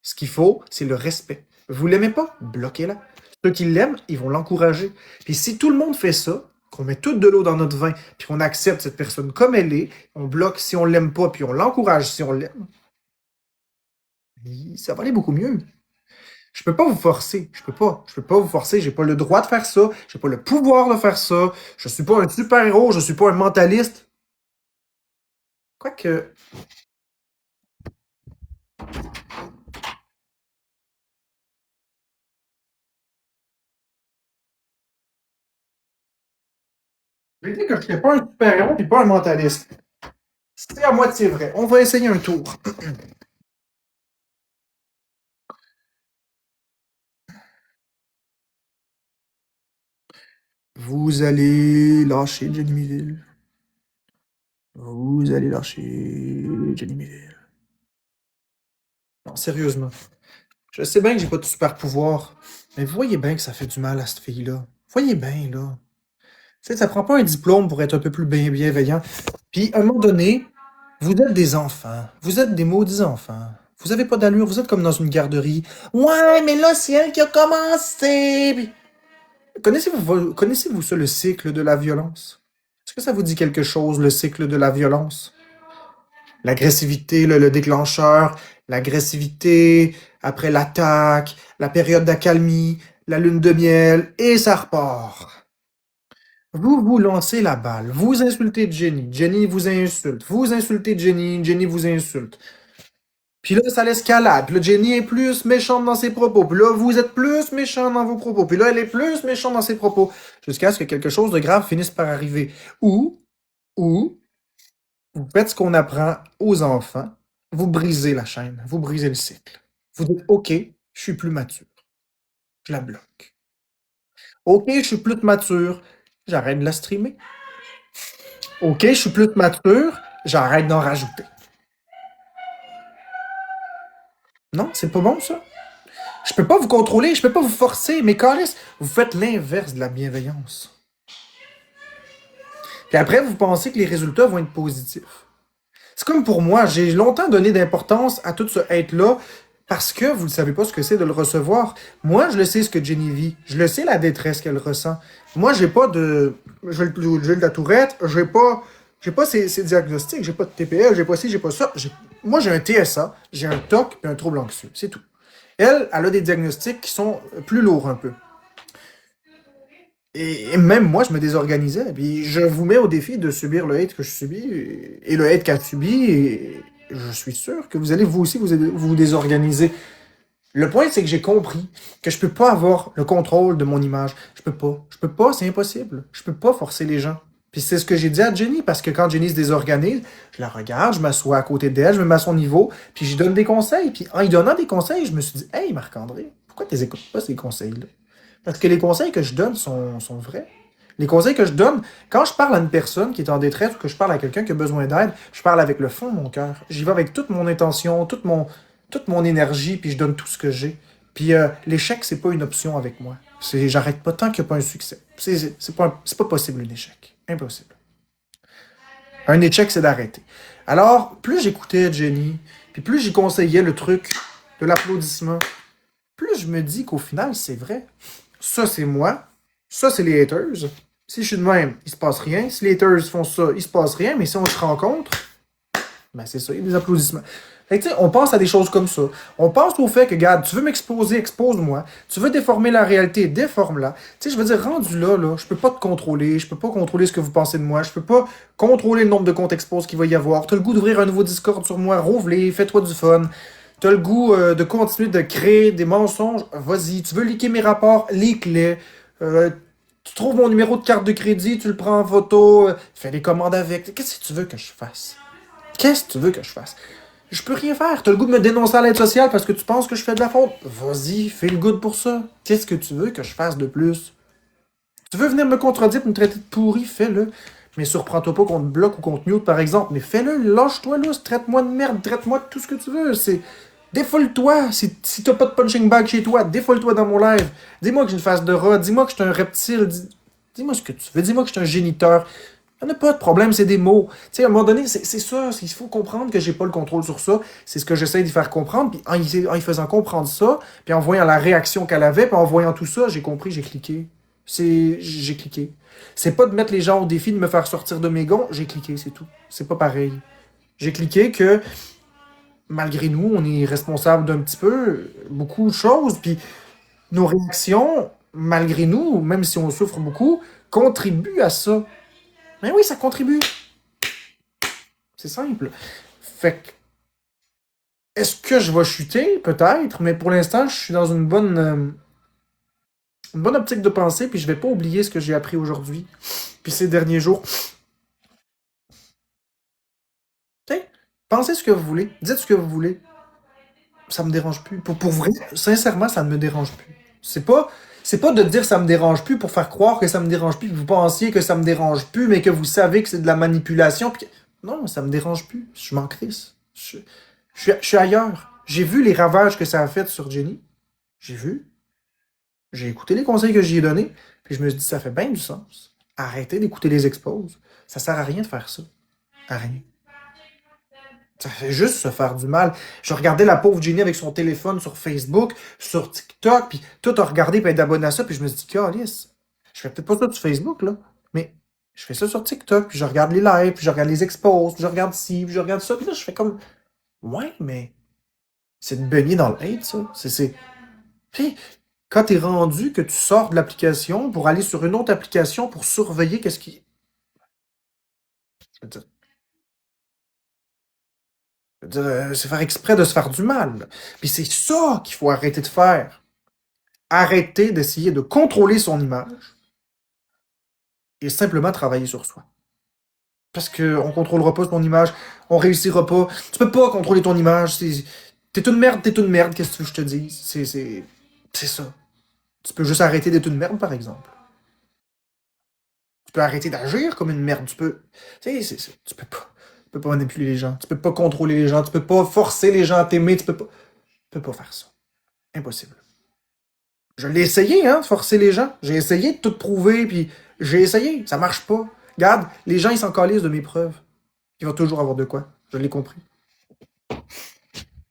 Ce qu'il faut, c'est le respect. Vous l'aimez pas? Bloquez-la. Ceux qui l'aiment, ils vont l'encourager. Puis si tout le monde fait ça, qu'on met tout de l'eau dans notre vin, puis qu'on accepte cette personne comme elle est, on bloque si on l'aime pas, puis on l'encourage si on l'aime, ça va aller beaucoup mieux. Je peux pas vous forcer. Je peux pas vous forcer. J'ai pas le droit de faire ça. J'ai pas le pouvoir de faire ça. Je suis pas un super-héros. Je suis pas un mentaliste. Quoique, J'ai dit que je n'étais pas un super-héros et pas un mentaliste. C'est à moitié vrai. On va essayer un tour. Vous allez lâcher Jenny Miville. Vous allez lâcher Jenny Miville. Non, sérieusement. Je sais bien que j'ai pas de super pouvoir, mais voyez bien que ça fait du mal à cette fille-là. Voyez bien, là. Tu sais, ça prend pas un diplôme pour être un peu plus bienveillant. Puis, à un moment donné, vous êtes des enfants. Vous êtes des maudits enfants. Vous avez pas d'allure. Vous êtes comme dans une garderie. Ouais, mais là, c'est elle qui a commencé. Puis, connaissez-vous ça, le cycle de la violence? Est-ce que ça vous dit quelque chose, le cycle de la violence? L'agressivité, le déclencheur, l'agressivité, après l'attaque, la période d'accalmie, la lune de miel, et ça repart. Vous lancez la balle, vous insultez Jenny, Jenny vous insulte, vous insultez Jenny, Jenny vous insulte. Puis là, ça l'escalade. Puis là, Jenny est plus méchante dans ses propos. Puis là, vous êtes plus méchant dans vos propos. Puis là, elle est plus méchante dans ses propos. Jusqu'à ce que quelque chose de grave finisse par arriver. Ou, vous faites ce qu'on apprend aux enfants. Vous brisez la chaîne. Vous brisez le cycle. Vous dites, OK, je suis plus mature. Je la bloque. OK, je suis plus mature. J'arrête de la streamer. OK, je suis plus mature. J'arrête d'en rajouter. Non, c'est pas bon, ça. Je peux pas vous contrôler, je peux pas vous forcer, mais Carlis, vous faites l'inverse de la bienveillance. Puis après, vous pensez que les résultats vont être positifs. C'est comme pour moi, j'ai longtemps donné d'importance à tout ce hate-là parce que vous ne savez pas ce que c'est de le recevoir. Moi, je le sais ce que Jenny vit. Je le sais la détresse qu'elle ressent. Moi, j'ai pas de... J'ai de la tourette, j'ai pas ces diagnostics, j'ai pas de TPL, j'ai pas ci, j'ai pas ça. Moi, j'ai un TSA, j'ai un TOC et un trouble anxieux. C'est tout. Elle a des diagnostics qui sont plus lourds un peu. Et même moi, je me désorganisais. Puis je vous mets au défi de subir le hate que je subis et le hate qu'elle subit. Et je suis sûr que vous allez vous aussi vous désorganiser. Le point, c'est que j'ai compris que je peux pas avoir le contrôle de mon image. Je peux pas. Je peux pas, c'est impossible. Je peux pas forcer les gens. Puis c'est ce que j'ai dit à Jenny, parce que quand Jenny se désorganise, je la regarde, je m'assois à côté d'elle, je me mets à son niveau, puis je lui donne des conseils. Puis en lui donnant des conseils, je me suis dit, hey Marc-André, pourquoi tu les écoutes pas ces conseils-là? Parce que les conseils que je donne sont vrais. Les conseils que je donne, quand je parle à une personne qui est en détresse ou que je parle à quelqu'un qui a besoin d'aide, je parle avec le fond de mon cœur. J'y vais avec toute mon intention, toute mon énergie, puis je donne tout ce que j'ai. Puis l'échec, c'est pas une option avec moi. J'arrête pas tant qu'il n'y a pas un succès. C'est pas possible un échec. Impossible. Un échec, c'est d'arrêter. Alors, plus j'écoutais Jenny, puis plus j'y conseillais le truc de l'applaudissement, plus je me dis qu'au final, c'est vrai. Ça, c'est moi. Ça, c'est les haters. Si je suis de même, il se passe rien. Si les haters font ça, il se passe rien. Mais si on se rencontre, ben c'est ça, il y a des applaudissements. Fait que, tu sais, on pense à des choses comme ça. On pense au fait que, regarde, tu veux m'exposer, expose-moi. Tu veux déformer la réalité, déforme-la. Tu sais, je veux dire, rendu là, je peux pas te contrôler. Je peux pas contrôler ce que vous pensez de moi. Je peux pas contrôler le nombre de comptes expose qu'il va y avoir. T'as le goût d'ouvrir un nouveau Discord sur moi, rouvre-les, fais-toi du fun. T'as le goût de continuer de créer des mensonges, vas-y. Tu veux liker mes rapports, leak-les. Tu trouves mon numéro de carte de crédit, tu le prends en photo, fais des commandes avec. Qu'est-ce que tu veux que je fasse? Qu'est-ce que tu veux que je fasse? Je peux rien faire. T'as le goût de me dénoncer à l'aide sociale parce que tu penses que je fais de la faute? Vas-y, fais le good pour ça. Qu'est-ce que tu veux que je fasse de plus? Tu veux venir me contredire et me traiter de pourri? Fais-le. Mais surprends-toi pas qu'on te bloque ou qu'on te mute, par exemple. Mais fais-le, lâche-toi là, traite-moi de merde, traite-moi de tout ce que tu veux. Défoule-toi. Si t'as pas de punching bag chez toi, défoule-toi dans mon live. Dis-moi que j'ai une face de rat, dis-moi que je suis un reptile, dis-moi ce que tu veux, dis-moi que je suis un géniteur. Il n'y en a pas de problème, c'est des mots. Tu sais, à un moment donné, c'est ça. Il faut comprendre que j'ai pas le contrôle sur ça. C'est ce que j'essaie d'y faire comprendre. Puis en y faisant comprendre ça, puis en voyant la réaction qu'elle avait, puis en voyant tout ça, j'ai compris, j'ai cliqué. J'ai cliqué. C'est pas de mettre les gens au défi de me faire sortir de mes gonds, j'ai cliqué, c'est tout. C'est pas pareil. J'ai cliqué que malgré nous, on est responsable d'un petit peu, beaucoup de choses, puis nos réactions, malgré nous, même si on souffre beaucoup, contribuent à ça. Mais oui, ça contribue. C'est simple. Fait que, est-ce que je vais chuter? Peut-être, mais pour l'instant, je suis dans une bonne optique de pensée, puis je vais pas oublier ce que j'ai appris aujourd'hui. Puis ces derniers jours, tu sais, pensez ce que vous voulez, dites ce que vous voulez. Ça me dérange plus. Pour vrai, sincèrement, ça ne me dérange plus. C'est pas de dire ça me dérange plus pour faire croire que ça me dérange plus, que vous pensiez que ça me dérange plus, mais que vous savez que c'est de la manipulation. Non, ça me dérange plus. Je m'en crisse. Je suis ailleurs. J'ai vu les ravages que ça a fait sur Jenny. J'ai vu. J'ai écouté les conseils que j'y ai donnés. Puis je me suis dit, ça fait bien du sens. Arrêtez d'écouter les exposes. Ça sert à rien de faire ça. À rien. Ça fait juste se faire du mal. Je regardais la pauvre Jenny avec son téléphone sur Facebook, sur TikTok, puis tout a regardé, puis être abonné à ça, puis je me suis dit, calice, je fais peut-être pas ça sur Facebook, là, mais je fais ça sur TikTok, puis je regarde les lives, puis je regarde les expos, puis je regarde ci, puis je regarde ça, puis là, je fais comme, ouais, mais c'est de baigner dans le hate, ça. Puis, quand t'es rendu que tu sors de l'application pour aller sur une autre application pour surveiller qu'est-ce qui... Je veux dire, c'est faire exprès de se faire du mal. Puis c'est ça qu'il faut arrêter de faire. Arrêter d'essayer de contrôler son image et simplement travailler sur soi. Parce qu'on ne contrôlera pas ton image, on réussira pas. Tu peux pas contrôler ton image. T'es une merde, qu'est-ce que tu veux que je te dise? C'est ça. Tu peux juste arrêter d'être une merde, par exemple. Tu peux arrêter d'agir comme une merde. Tu peux. Tu peux pas. Tu peux pas manipuler les gens. Tu peux pas contrôler les gens. Tu peux pas forcer les gens à t'aimer. Tu peux pas faire ça. Impossible. Je l'ai essayé, hein, de forcer les gens. J'ai essayé de tout prouver, puis j'ai essayé. Ça marche pas. Regarde, les gens, ils s'en calissent de mes preuves. Il va toujours avoir de quoi. Je l'ai compris.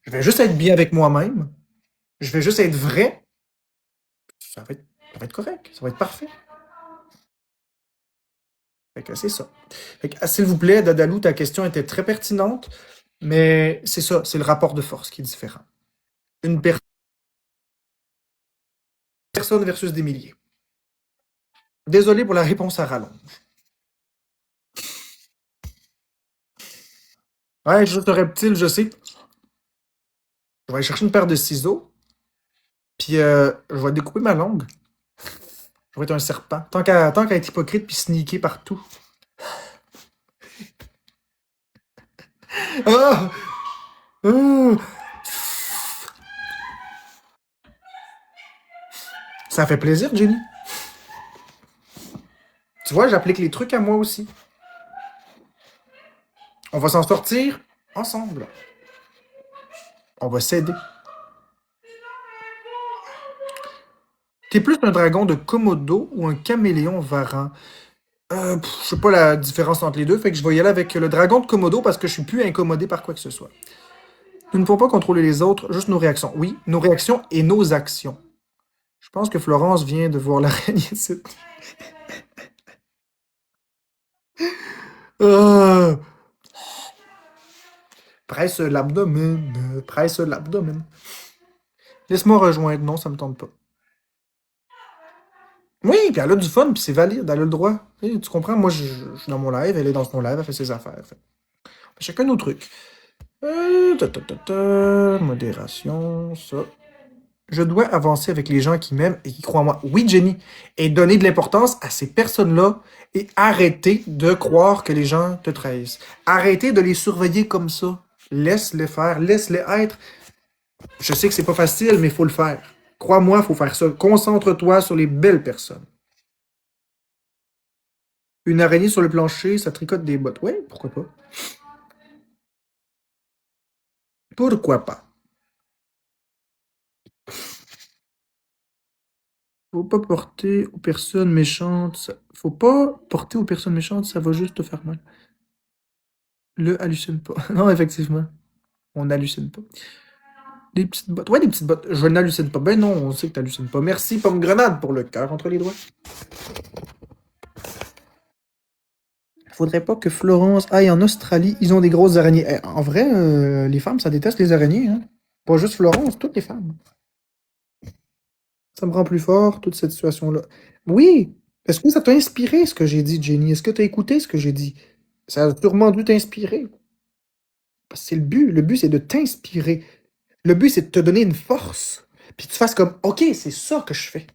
Je vais juste être bien avec moi-même. Je vais juste être vrai. Ça va être correct. Ça va être parfait. Fait que c'est ça. Fait que, s'il vous plaît, Dadalou, ta question était très pertinente, mais c'est ça, c'est le rapport de force qui est différent. Une personne versus des milliers. Désolé pour la réponse à rallonge. Ouais, juste un reptile, je sais. Je vais aller chercher une paire de ciseaux, puis je vais découper ma langue. Je vais être un serpent. Tant qu'à être hypocrite puis sneaker partout. Ah! Ah! Ça fait plaisir, Jenny. Tu vois, j'applique les trucs à moi aussi. On va s'en sortir ensemble. On va s'aider. T'es plus un dragon de Komodo ou un caméléon varan? Je sais pas la différence entre les deux, fait que je vais y aller avec le dragon de Komodo parce que je suis plus incommodé par quoi que ce soit. Nous ne pouvons pas contrôler les autres, juste nos réactions. Oui, nos réactions et nos actions. Je pense que Florence vient de voir l'araignée ici. Ah! Presse l'abdomen, presse l'abdomen. Laisse-moi rejoindre. Non, ça me tente pas. Oui, puis elle a du fun, puis c'est valide, elle a le droit. Tu comprends? Moi, je suis dans mon live, elle est dans son live, elle fait ses affaires. Chacun nos trucs. Modération, ça. Je dois avancer avec les gens qui m'aiment et qui croient en moi. Oui, Jenny. Et donner de l'importance à ces personnes-là et arrêter de croire que les gens te trahissent. Arrêtez de les surveiller comme ça. Laisse-les faire, laisse-les être. Je sais que c'est pas facile, mais il faut le faire. Crois-moi, il faut faire ça. Concentre-toi sur les belles personnes. Une araignée sur le plancher, ça tricote des bottes. Oui, pourquoi pas? Pourquoi pas? Faut pas porter aux personnes méchantes. Faut pas porter aux personnes méchantes, ça va juste te faire mal. Le hallucine pas. Non, effectivement. On n'hallucine pas. Des petites bottes. Ouais, des petites bottes. Je n'hallucine pas. Ben non, on sait que t'hallucines pas. Merci, pomme grenade, pour le cœur entre les doigts. Faudrait pas que Florence aille en Australie. Ils ont des grosses araignées. En vrai, les femmes, ça déteste les araignées. Hein? Pas juste Florence, toutes les femmes. Ça me rend plus fort, toute cette situation-là. Oui! Est-ce que ça t'a inspiré, ce que j'ai dit, Jenny? Est-ce que t'as écouté ce que j'ai dit? Ça a sûrement dû t'inspirer. Parce que c'est le but. Le but, c'est de t'inspirer. Le but, c'est de te donner une force. Puis tu fasses comme, OK, c'est ça que je fais.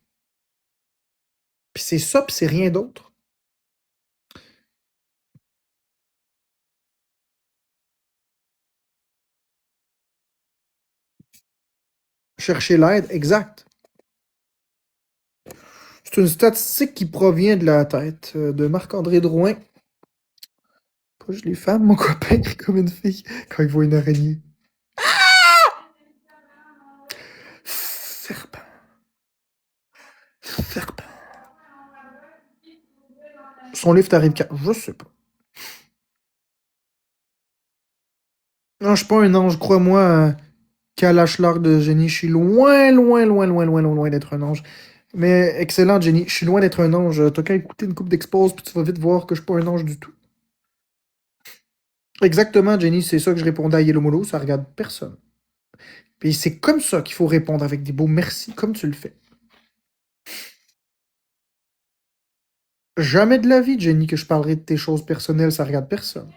Puis c'est ça, puis c'est rien d'autre. Chercher l'aide, exact. C'est une statistique qui provient de la tête de Marc-André Drouin. Pas juste les femmes, mon copain crie comme une fille quand il voit une araignée. Serpent. Serpent. Son livre t'arrive quand? Je sais pas. Non, je suis pas un ange, crois-moi. Kalash l'arc de génie, je suis loin, loin, loin, loin, loin, loin, loin d'être un ange. Mais excellent, Jenny. Je suis loin d'être un ange. T'as qu'à écouter une coupe d'expose, puis tu vas vite voir que je suis pas un ange du tout. Exactement, Jenny, c'est ça que je répondais à Yellow ça regarde personne. Puis c'est comme ça qu'il faut répondre avec des beaux merci, comme tu le fais. Jamais de la vie, Jenny, que je parlerai de tes choses personnelles, ça regarde personne.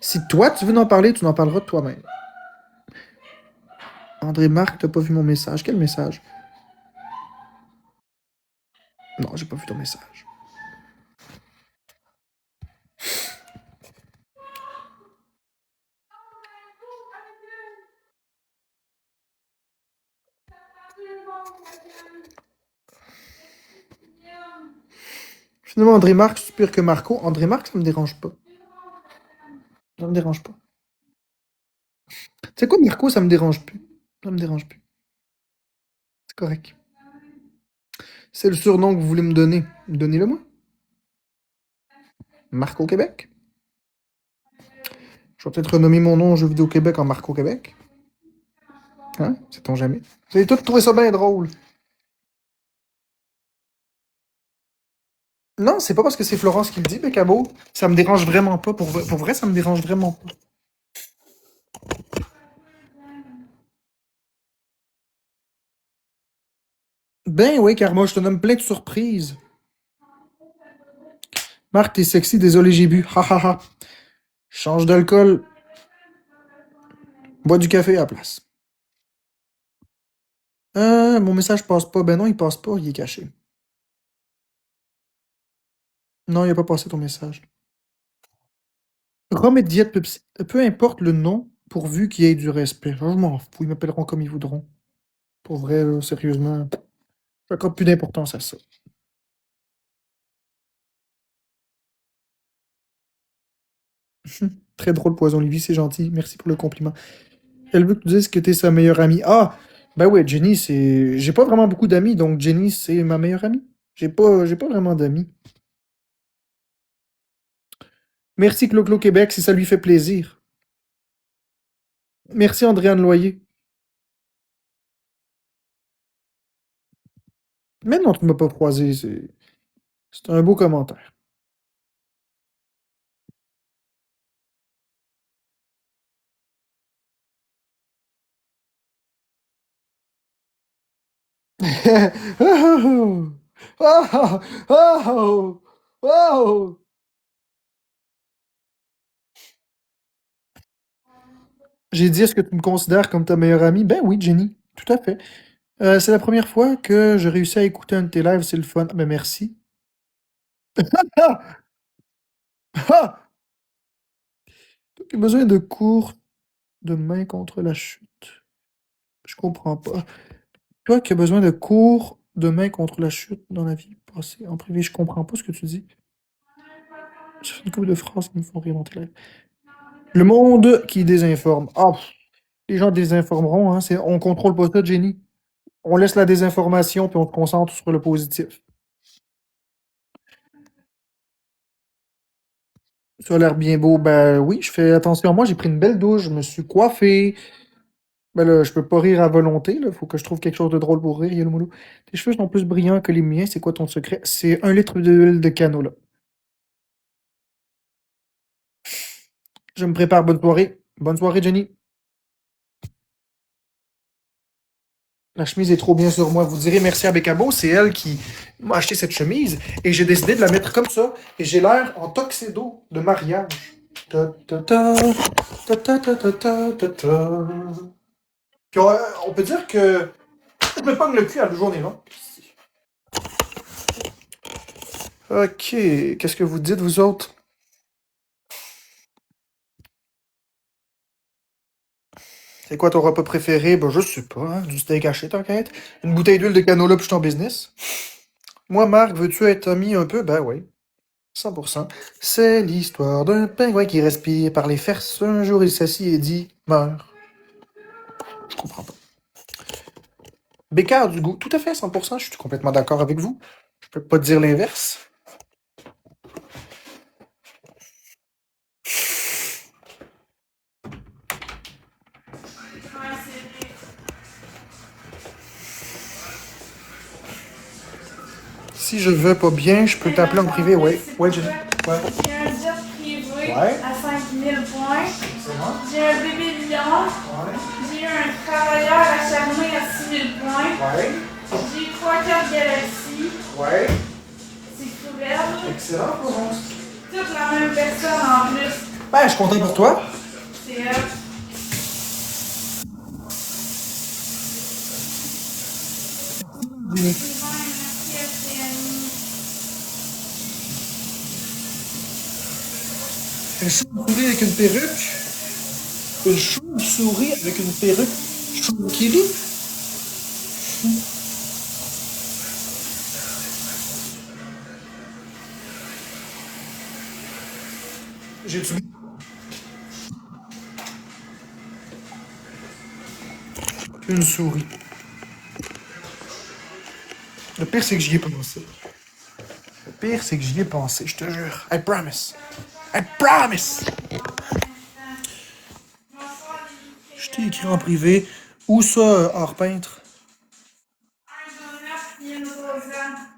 Si toi, tu veux en parler, tu n'en parleras de toi-même. André Marc, t'as pas vu mon message. Quel message? Non, j'ai pas vu ton message. Finalement, André Marc, c'est pire que Marco. André Marc, ça me dérange pas. Ça me dérange pas. Tu sais quoi, Marco, ça me dérange plus. Ça me dérange plus. C'est correct. C'est le surnom que vous voulez me donner. Donnez-le moi. Marco Québec. Je vais peut-être renommer mon nom Jeux vidéo Québec en Marco Québec. Hein? Sait-on jamais? Vous avez tous trouvé ça bien drôle. Non, c'est pas parce que c'est Florence qui le dit, Bécabo. Ça me dérange vraiment pas. Pour vrai, ça me dérange vraiment pas. Ben oui, car moi, je te nomme plein de surprises. Marc, t'es sexy, désolé, j'ai bu. Ha ha ha. Change d'alcool. Bois du café à la place. Mon message passe pas. Ben non, il passe pas, il est caché. Non, il a pas passé ton message. Rome et Diète Pepsi. Peu importe le nom, pourvu qu'il y ait du respect. Je m'en fous, ils m'appelleront comme ils voudront. Pour vrai, là, sérieusement, j'accorde plus d'importance à ça. Très drôle, Poison Livy, c'est gentil. Merci pour le compliment. Elle veut que tu dises que t'es sa meilleure amie. Ah, ben ouais, Jenny, c'est. J'ai pas vraiment beaucoup d'amis, donc Jenny, c'est ma meilleure amie. J'ai pas vraiment d'amis. Merci Clo-Clo Québec, si ça lui fait plaisir. Merci Andréane Loyer. Mais non, tu m'as pas croisé, c'est un beau commentaire. Oh, oh, oh, oh. J'ai dit, est-ce que tu me considères comme ta meilleure amie? Ben oui, Jenny, tout à fait. C'est la première fois que je réussis à écouter un de tes lives, c'est le fun. Ben merci. Ah! Ah! Toi qui as besoin de cours de main contre la chute. Je comprends pas. Toi qui as besoin de cours de main contre la chute dans la vie passée en privé, je comprends pas ce que tu dis. J'ai fait une couple de phrases qui me font rire dans tes lives. Le monde qui désinforme. Ah, les gens désinformeront, hein. On contrôle pas ça, Jenny. On laisse la désinformation puis on se concentre sur le positif. Ça a l'air bien beau. Ben oui, je fais attention à moi. J'ai pris une belle douche, je me suis coiffé. Ben là, je peux pas rire à volonté. Là. Faut que je trouve quelque chose de drôle pour rire, Yellow Moulou. Tes cheveux sont plus brillants que les miens. C'est quoi ton secret? C'est 1 litre d'huile de canola. Je me prépare. Bonne soirée. Bonne soirée, Jenny. La chemise est trop bien sur moi. Vous direz merci à Bécabo, c'est elle qui m'a acheté cette chemise et j'ai décidé de la mettre comme ça et j'ai l'air en tuxedo de mariage. Ta, ta, ta, ta, ta, ta, ta, ta, ta, ta. Puis on peut dire que je me pogne le cul à la journée longue. Ok, qu'est-ce que vous dites, vous autres? C'est quoi ton repas préféré? Ben, je sais pas, hein? Du steak haché, t'inquiète. Une bouteille d'huile de canola, puis je suis en business. Moi, Marc, veux-tu être ami un peu? Ben oui, 100%. C'est l'histoire d'un pingouin qui respire par les fesses. Un jour, il s'assit et dit meurt. Je comprends pas. Bécard du goût. Tout à fait, 100%. Je suis complètement d'accord avec vous. Je peux pas dire l'inverse. Ouais, c'est vrai. Si je veux pas bien, je peux t'appeler en privé, ouais. Ouais, Jenny. Ouais. J'ai un jet privé Ouais. à 5000 points. C'est moi? J'ai un bébé lion. Ouais. J'ai un travailleur acharné à 6000 points. Ouais. J'ai 3 cartes galaxies. Ouais. C'est cruel. Excellent, Florence. Toute la même personne en plus. Ben, je suis content pour toi. C'est Jenny. merci Océanie. Une chauve-souris avec une perruque. Une chauve-souris avec une perruque. Chauve-kiri. J'ai-tu... Une souris. Le pire, c'est que j'y ai pensé. Le pire, c'est que j'y ai pensé, je te jure. I promise. I promise. Je t'ai écrit en privé. Où ça, hors peintre? Un Jonas et une Rosanne.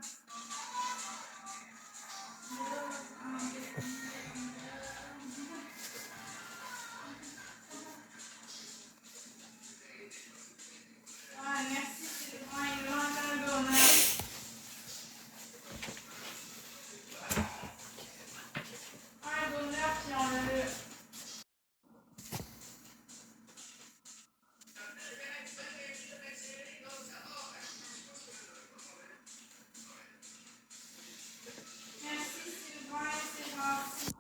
Ouais, merci Sylvain. Il manque un Jonas. Un Jonas puis on l'a. Merci Sylvain, c'est gentil.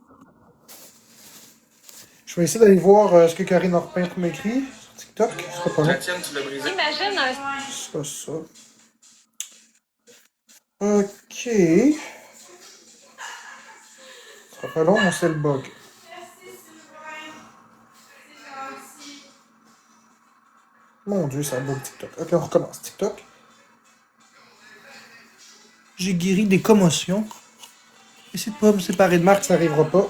Je vais essayer d'aller voir ce que Karine Orpintre m'écrit sur TikTok. Ce sera pas long. La tienne, tu l'as brisée. Imagine un Ça. Ok. Ce sera pas long, on sait le bug. Merci Sylvain. C'est gentil. Mon Dieu, ça bug TikTok. Ok, on recommence. TikTok. J'ai guéri des commotions. Essayez de pas me séparer de Marc, ça arrivera pas.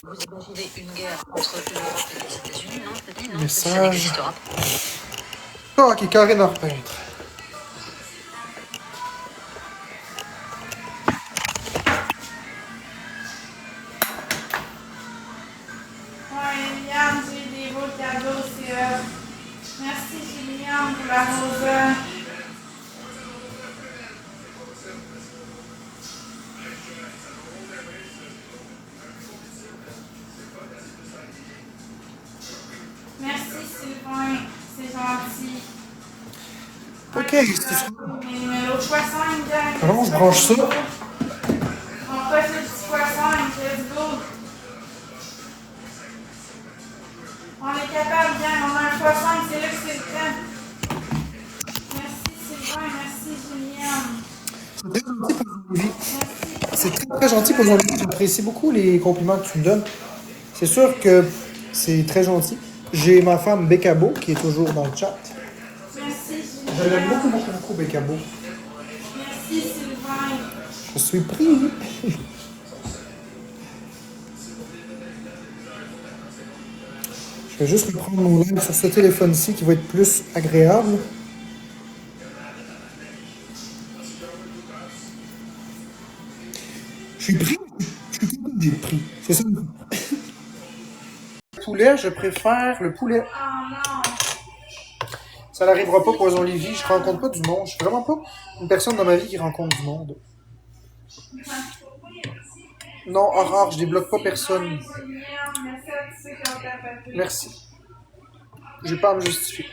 Vous imaginez une guerre entre l'Europe et les États-Unis, non? Peut-être, non? Message. Ça n'existera pas. Ah, ok, Karine Orpintre. Ouais, Liliane, j'ai des beaux cadeaux, c'est merci Liliane pour la rose. Merci Sylvain, c'est gentil. Ok, c'est ça. Mes numéros x5, gang. Alors, je branche ça. On fait le petit x5, let's go. On est capable, gang, on a un x5, c'est là que c'est le temps. Merci Sylvain, merci Juliane. C'est très gentil pour Olivier. Merci. C'est très, très gentil pour Olivier. J'apprécie beaucoup les compliments que tu me donnes. C'est sûr que c'est très gentil. J'ai ma femme Bécabo qui est toujours dans le chat. Merci Je l'aime Juliane. beaucoup, Bécabo. Merci Sylvain. Je suis pris. Je vais juste reprendre mon live sur ce téléphone-ci qui va être plus agréable. Je suis pris. Je suis content d'être pris. C'est ça. Poulet, je préfère le poulet. Oh non. Ça n'arrivera pas, Poison Lévis. Je rencontre pas du monde. Je suis vraiment pas une personne dans ma vie qui rencontre du monde. Non, Aurore, je débloque pas personne. Merci. J'ai pas à me justifier.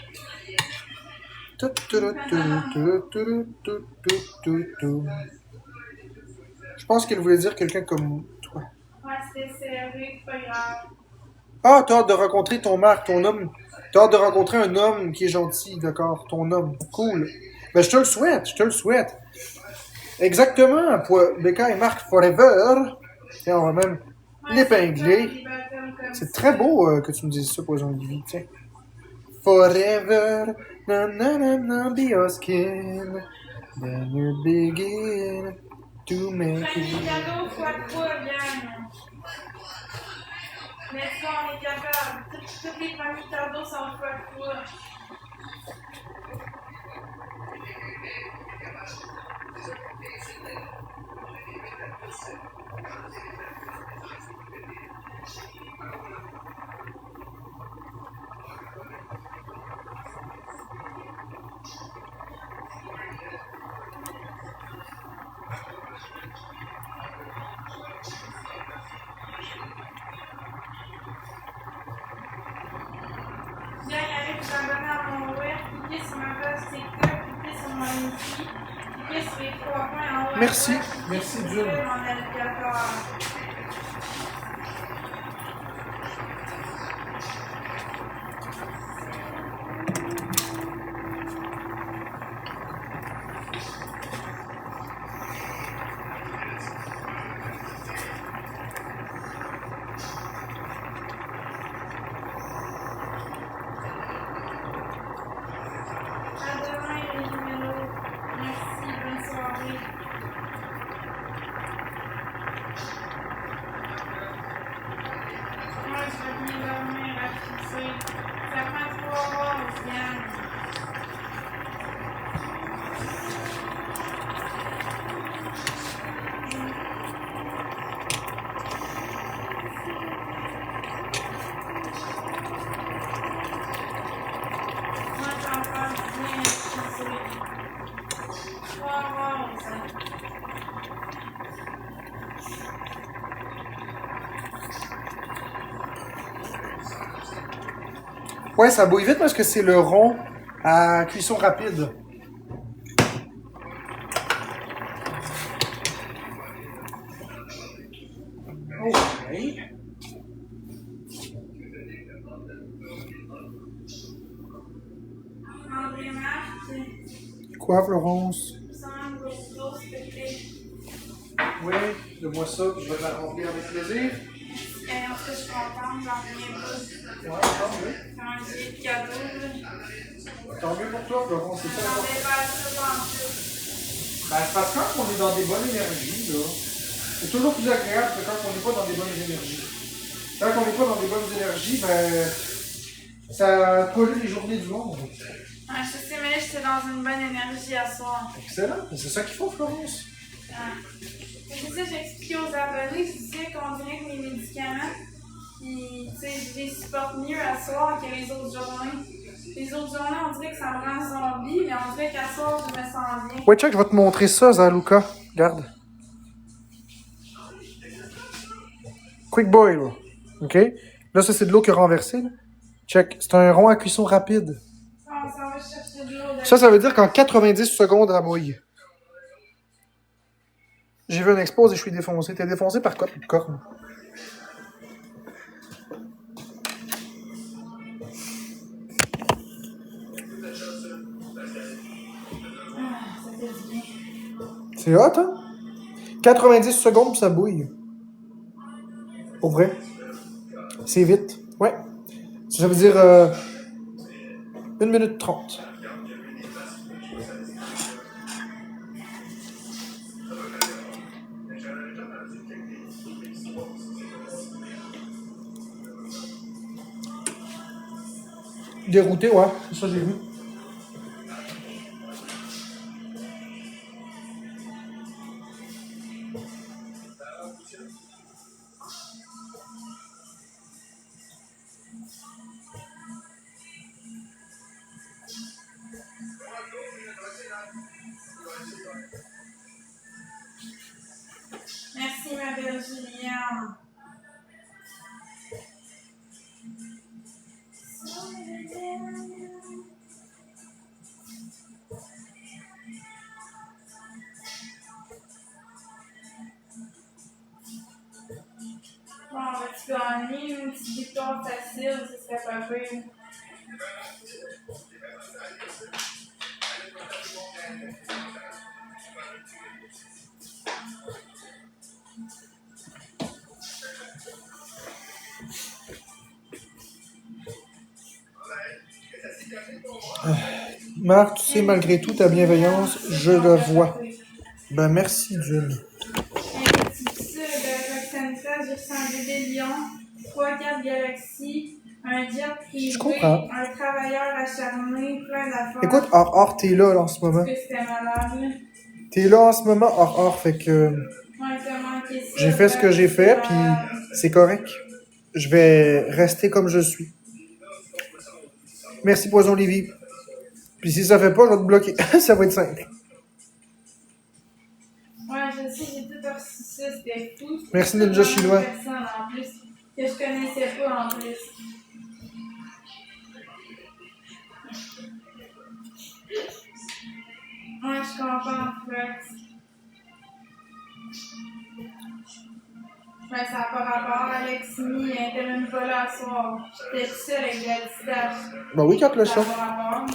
Je pense qu'elle voulait dire quelqu'un comme toi. Ouais, c'était serré, c'est pas grave. Ah, t'as hâte de rencontrer ton mari, ton homme. T'as hâte de rencontrer un homme qui est gentil, d'accord? Ton homme. Cool. Ben, je te le souhaite, je te le souhaite. Exactement. Becca et Marc Forever. Et on va même l'épingler. C'est très beau que tu me dises ça, Poison de vie, tiens. Forever, na na na na, be your skin. Then you begin to make Prenez it. les cadeaux fois 3, gang. Let's go, on est capable. Tous les premiers cadeaux sont fois 3. Viens, allez vous abonner à mon web, cliquez sur ma page TikTok, cliquez sur mon Insta, cliquez sur les 3 points en haut à Merci. droite, cliquez Merci, sur Jules. mon navigateur. À demain les numéros. Merci, bonne soirée. Moi, je vais venir dormir à pisser. Ça prend 3 heures, Yann. Moi, j'en parle bien à pisser. 3 heures, ça. Ouais, ça bouille vite parce que c'est le rond à cuisson rapide. Ok. André Marc, Quoi, Florence? semble sauce pété. Oui, donne-moi ça, puis je vais te la remplir avec plaisir. Et en fait, je suis contente, j'en reviens pas. Ouais, tant mieux. Quand j'ai de cadeaux, là. Tant mieux pour toi, Florence, c'est ça. J'en ai pas ça en plus. Ben, c'est parce que quand on est dans des bonnes énergies, là, c'est toujours plus agréable que quand on n'est pas dans des bonnes énergies. Quand on n'est pas dans des bonnes énergies, ben, ça pollue les journées du monde. Ah, je sais, mais là, j'étais dans une bonne énergie à soir. Excellent, c'est ça qu'il faut, Florence. Ah. C'est ça, j'ai expliqué aux abonnés, je disais qu'on dirait que mes médicaments, puis, tu sais, je les supporte mieux à soir que les autres journées. Les autres journées, on dirait que ça me rend zombie, mais on dirait qu'à soir, je me sens bien. Ouais, check, je vais te montrer ça, Zaluka. Regarde. Quick boil. OK? Là, ça, c'est de l'eau qui est renversée. Là. Check. C'est un rond à cuisson rapide. Ah, on s'en va chercher de l'eau. Ça veut dire qu'en 90 secondes, elle bouille. J'ai vu un expose et je suis défoncé. T'es défoncé par quoi, corne? C'est hot, hein? 90 secondes, puis ça bouille. Pour vrai. C'est vite. Ouais. Ça veut dire 1 minute 30. Dérouté, ouais. C'est ça, j'ai vu. Merci, ma belle Julien. Bon, on va-tu gagner une petite victoire facile, ce serait pas pire. Marc, tu sais, malgré tout, ta bienveillance, je le vois. Ben, merci, June. Un petit pizza de Roxanne, j'ai reçu un bébé lion, 3 cartes galaxies, un jet privé, Je comprends. un travailleur acharné, plein d'affaires. Écoute, or, t'es là en ce moment. Parce que c'était malade, là. T'es là en ce moment, or, fait que Ouais, t'as manqué ça. j'ai fait ce que j'ai fait, puis c'est correct. Je vais rester comme je suis. Merci, Poison Lévis. Puis si ça fait pas, je vais te bloquer. Ça va être simple. Ouais, je sais, j'ai tout reçu ça, c'était fou. Merci, Ninja Chinois. Personne en plus, que je connaissais pas en plus. Ouais, je comprends, Flex. Ouais, ça n'a pas rapport. Alexini, elle était même pas là ce soir. J'étais toute seule avec la pistache. Ben oui, quand le Ça chat. n'a pas rapport.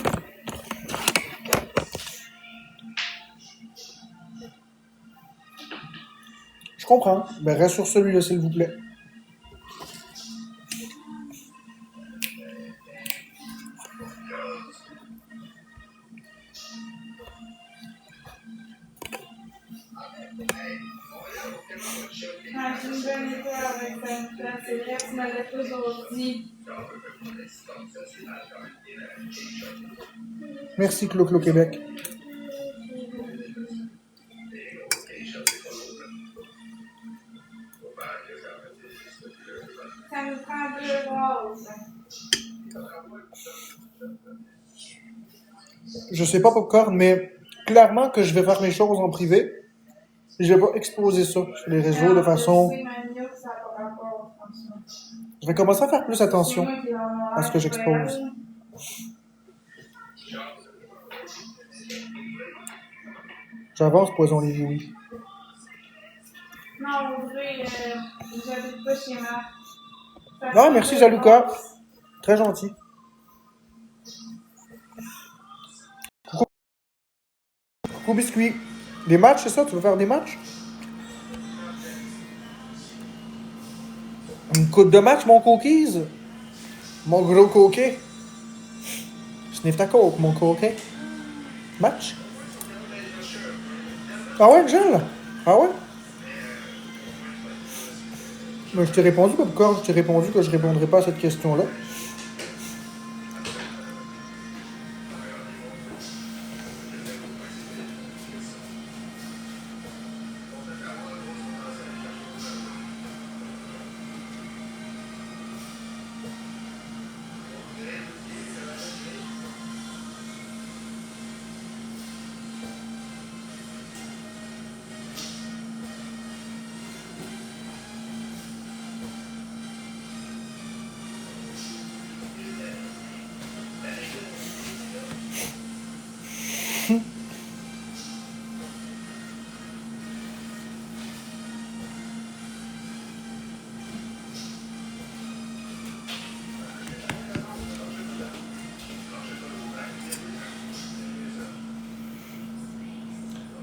Je comprends. Ben reste sur celui-là, s'il vous plaît. Ah, j'ai une bonne étoile avec ça. C'est vrai que tu m'avais toujours dit. Merci, Clo Québec. Ça nous prend 2 roses. Je sais pas Popcorn, mais clairement que je vais faire mes choses en privé. Je vais pas exposer ça sur les réseaux de façon... Je sais, Mania, que ça n'a pas rapport, franchement. Je vais commencer à faire plus attention C'est moi qui vais en à ce que avoir j'expose. peur. J'avance, Poison Lévis, oui. Non, en vrai, j'habite pas chez Marc. Ah, merci, Zaluka. Très gentil. Coucou, Biscuit. Des matchs, c'est ça? Tu veux faire des matchs? Une coupe de match, mon cookies? Mon gros coquet? Sniff ta coke, mon coquet. Match? Ah ouais, gel? Ah ouais? Mais je t'ai répondu, Popcorn, je t'ai répondu que je répondrai pas à cette question-là.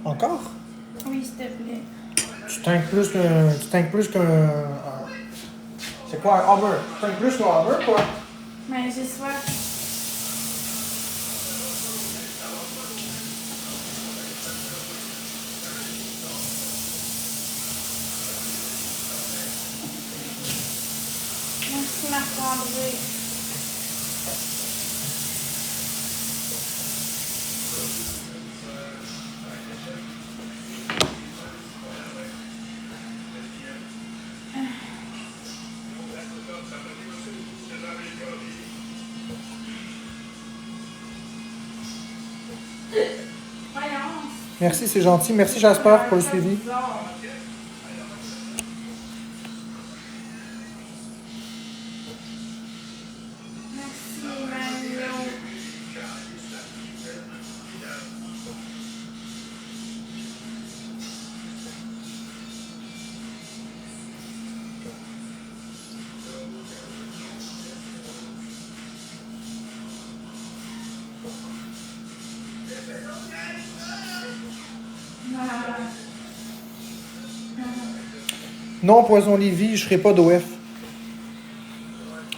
Encore? Oui, s'il te plaît. Tu tanks plus qu'un... C'est quoi un Hummer? Tu tanks plus qu'un Hummer, quoi? Mais j'ai soif. Merci Marc-André. Voyons. Merci, c'est gentil. Merci, Jasper, pour le suivi. Bizarre. Merci Emmanuel. Non, Poison Lévis, je ferai pas d'OF.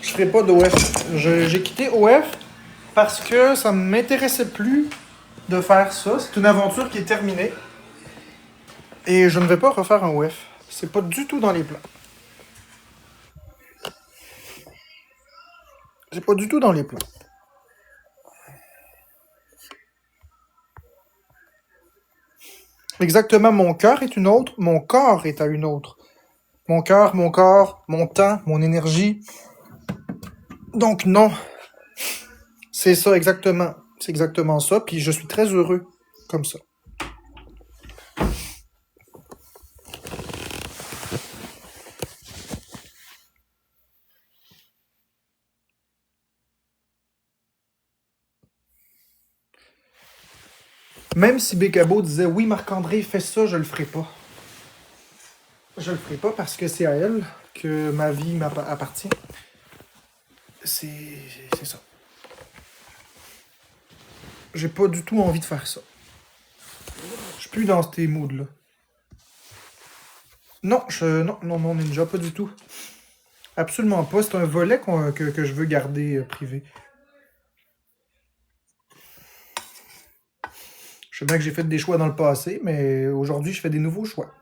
Je ferai pas d'OF. J'ai quitté OF parce que ça ne m'intéressait plus de faire ça. C'est une aventure qui est terminée. Et je ne vais pas refaire un OF. C'est pas du tout dans les plans. C'est pas du tout dans les plans. Exactement, mon cœur est une autre, mon corps est à une autre. Mon cœur, mon corps, mon temps, mon énergie. Donc non. C'est ça exactement. C'est exactement ça. Puis je suis très heureux comme ça. Même si Bécabo disait oui, Marc-André, fais ça, je le ferai pas. Je le ferai pas parce que c'est à elle que ma vie appartient. C'est ça. J'ai pas du tout envie de faire ça. Je suis plus dans ces moods-là. Non, non, Ninja, pas du tout. Absolument pas. C'est un volet que je veux garder privé. Je sais bien que j'ai fait des choix dans le passé, mais aujourd'hui, je fais des nouveaux choix.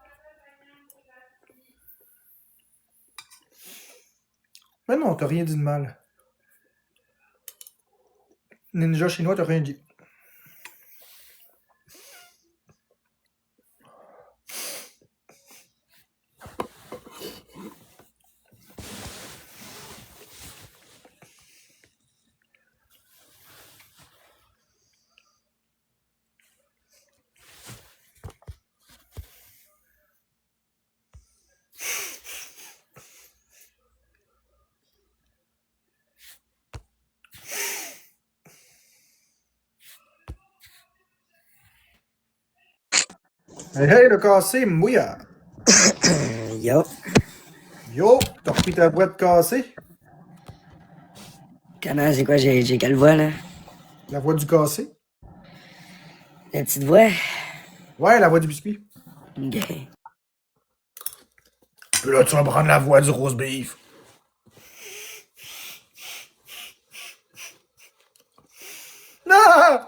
Mais non, t'as rien dit de mal. Ninja chinois, t'as rien dit. Hey, hey, le cassé, mouilla. Yo, Yo, t'as repris ta boîte cassée? comment, c'est quoi, j'ai quelle voix, là? La voix du cassé? La petite voix? Ouais, la voix du biscuit. Ok. Puis là, tu vas prendre la voix du rose beef. Non!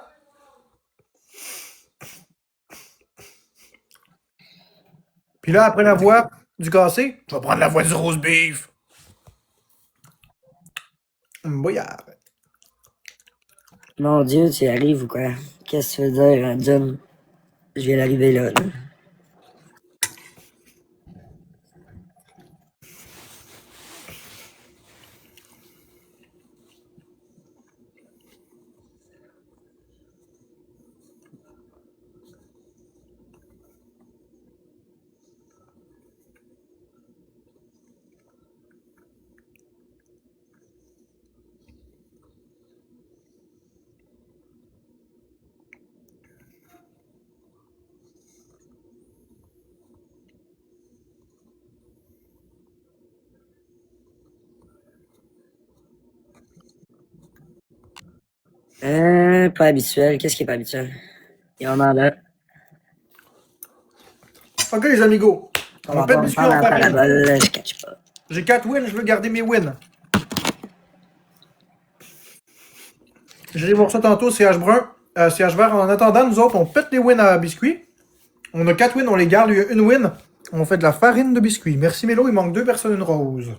Puis là, après la voix du cassé, tu vas prendre la voix du rose beef. Bouillard. Mon Dieu, tu y arrives ou quoi? Qu'est-ce que tu veux dire, Jim? Je viens d'arriver là. Pas habituel. Qu'est-ce qui est pas habituel? Il y en a là. Ok, les amigos. On va pas de me biscuits faire en la farine. parabole, je catch pas. J'ai 4 wins, je veux garder mes wins. Je vais voir ça tantôt, CH Brun. CH Vert, en attendant, nous autres, on pète les wins à biscuits. On a 4 wins, on les garde. Il y a une win. On fait de la farine de biscuits. Merci Mélo, il manque 2 personnes, une rose.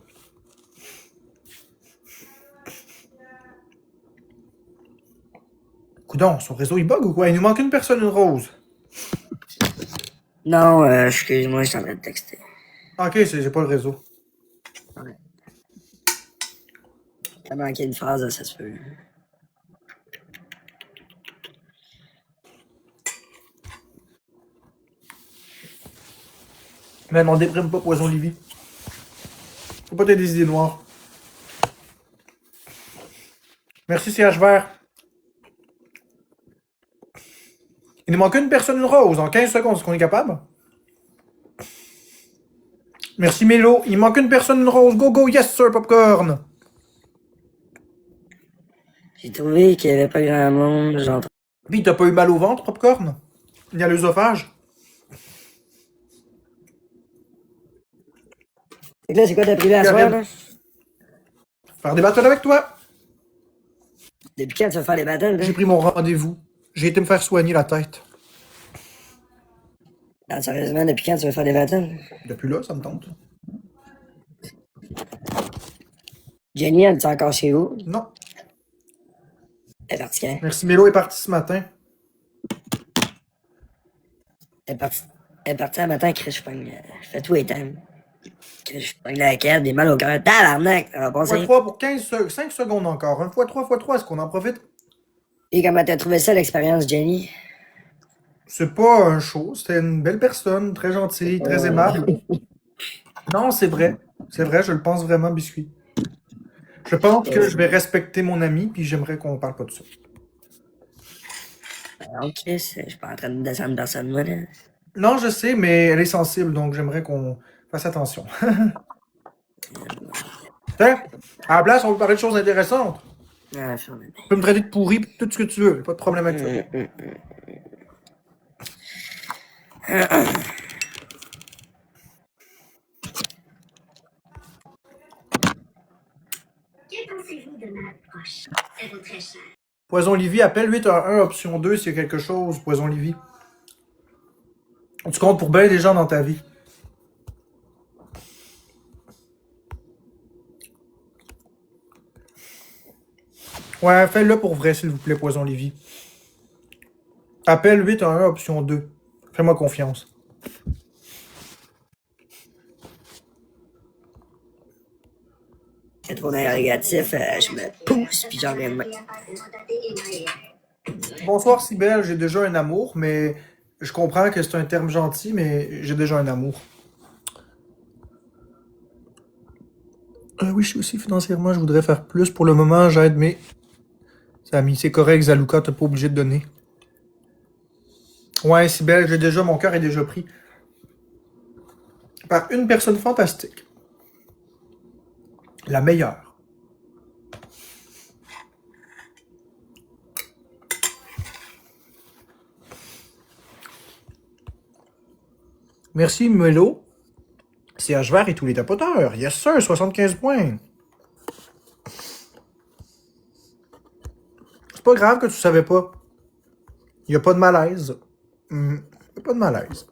Coudon, son réseau il bug ou quoi? Il nous manque une personne, une rose. Non, excuse-moi, je suis en train de texter. Ok, c'est pas le réseau. Ouais. T'as manqué une phrase, ça se peut. Man, on déprime pas, Poison Lévis. Faut pas t'aider des idées noires. Merci CH Vert. Il nous manque une personne, une rose. En 15 secondes, est-ce qu'on est capable? Merci Mélo. Il manque une personne, une rose. Go, go, yes sir, popcorn. J'ai trouvé qu'il y avait pas grand monde, j'entends. Puis t'as pas eu mal au ventre, Popcorn? Ni à l'œsophage? Fait que là, c'est quoi t'as pris là à soir, là? Faire des battles avec toi. Depuis quand tu vas faire des battles, là? J'ai pris mon rendez-vous. J'ai été me faire soigner la tête. Ah, sérieusement, depuis quand tu vas faire des battles? Depuis là, ça me tente. Jenny, elle est encore chez vous? Non. Elle est partie quand? Merci, Mélo est parti ce matin. Elle est partie un matin, Chris, je fais tout les temps. Chris, je pogne la quête, des mal au cœur. Tabarnak, ça va passer. x3 pour 5 secondes encore. 1 x3 x3, est-ce qu'on en profite? Et comment t'as trouvé ça, l'expérience, Jenny? C'est pas un show, c'était une belle personne, très gentille, très aimable. Non, c'est vrai. C'est vrai, je le pense vraiment, Biscuit. Je pense que je vais respecter mon ami, puis j'aimerais qu'on parle pas de ça. Non, Chris, je suis pas en train de descendre personne, moi, là. Non, je sais, mais elle est sensible, donc j'aimerais qu'on fasse attention. Tiens, à la place, on peut parler de choses intéressantes. Ah, je Tu peux me traiter de pourri, pis tout ce que tu veux. Pas de problème avec ça. Que pensez-vous de ma approche? Elle vaut très cher. Poison Livy, appelle 811 option 2 s'il y a quelque chose, Poison Livy. Tu comptes pour bien des gens dans ta vie. Ouais, fais-le pour vrai, s'il vous plaît, Poison Livy. Appelle 811 option 2. Fais-moi confiance. C'est trop d'interrogatif, je me pousse, puis j'en reviens de Bonsoir, Cybèle, j'ai déjà un amour, mais je comprends que c'est un terme gentil, mais j'ai déjà un amour. Oui, je suis aussi financièrement, je voudrais faire plus. Pour le moment, j'aide mes amis. C'est correct, Zaluka, t'es pas obligé de donner. Ouais, Cybèle, j'ai déjà, mon cœur est déjà pris. Par une personne fantastique. La meilleure. Merci, Melo. C'est H-Vert et tous les tapoteurs. Yes, sir, 75 points. C'est pas grave que tu savais pas. Y a pas de malaise. Y a pas de malaise.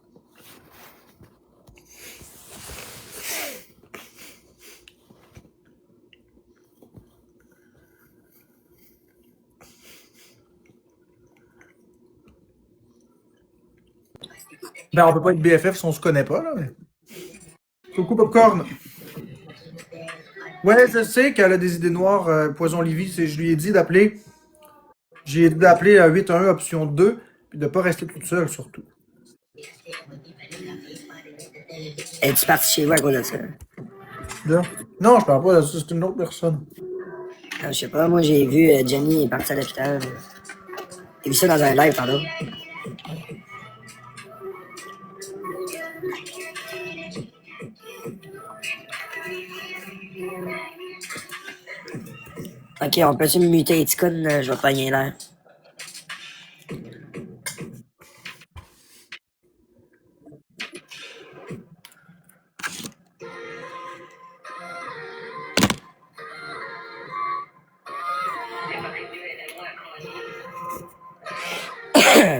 Ben, on peut pas être BFF si on se connaît pas, là. Mais... Coucou, Popcorn. Ouais, je sais qu'elle a des idées noires, Poison Livy. Je lui ai dit d'appeler. J'ai dit d'appeler à 811 option 2, puis de pas rester toute seule, surtout. Es-tu parti chez vous à cause de ça? Là. Non, je parle pas de ça, c'est une autre personne. Ah, je sais pas, moi j'ai vu Jenny est partie à l'hôpital. J'ai vu ça dans un live, pardon. Ok, on peut-tu me muter Eticon? Je vais pogner l'air.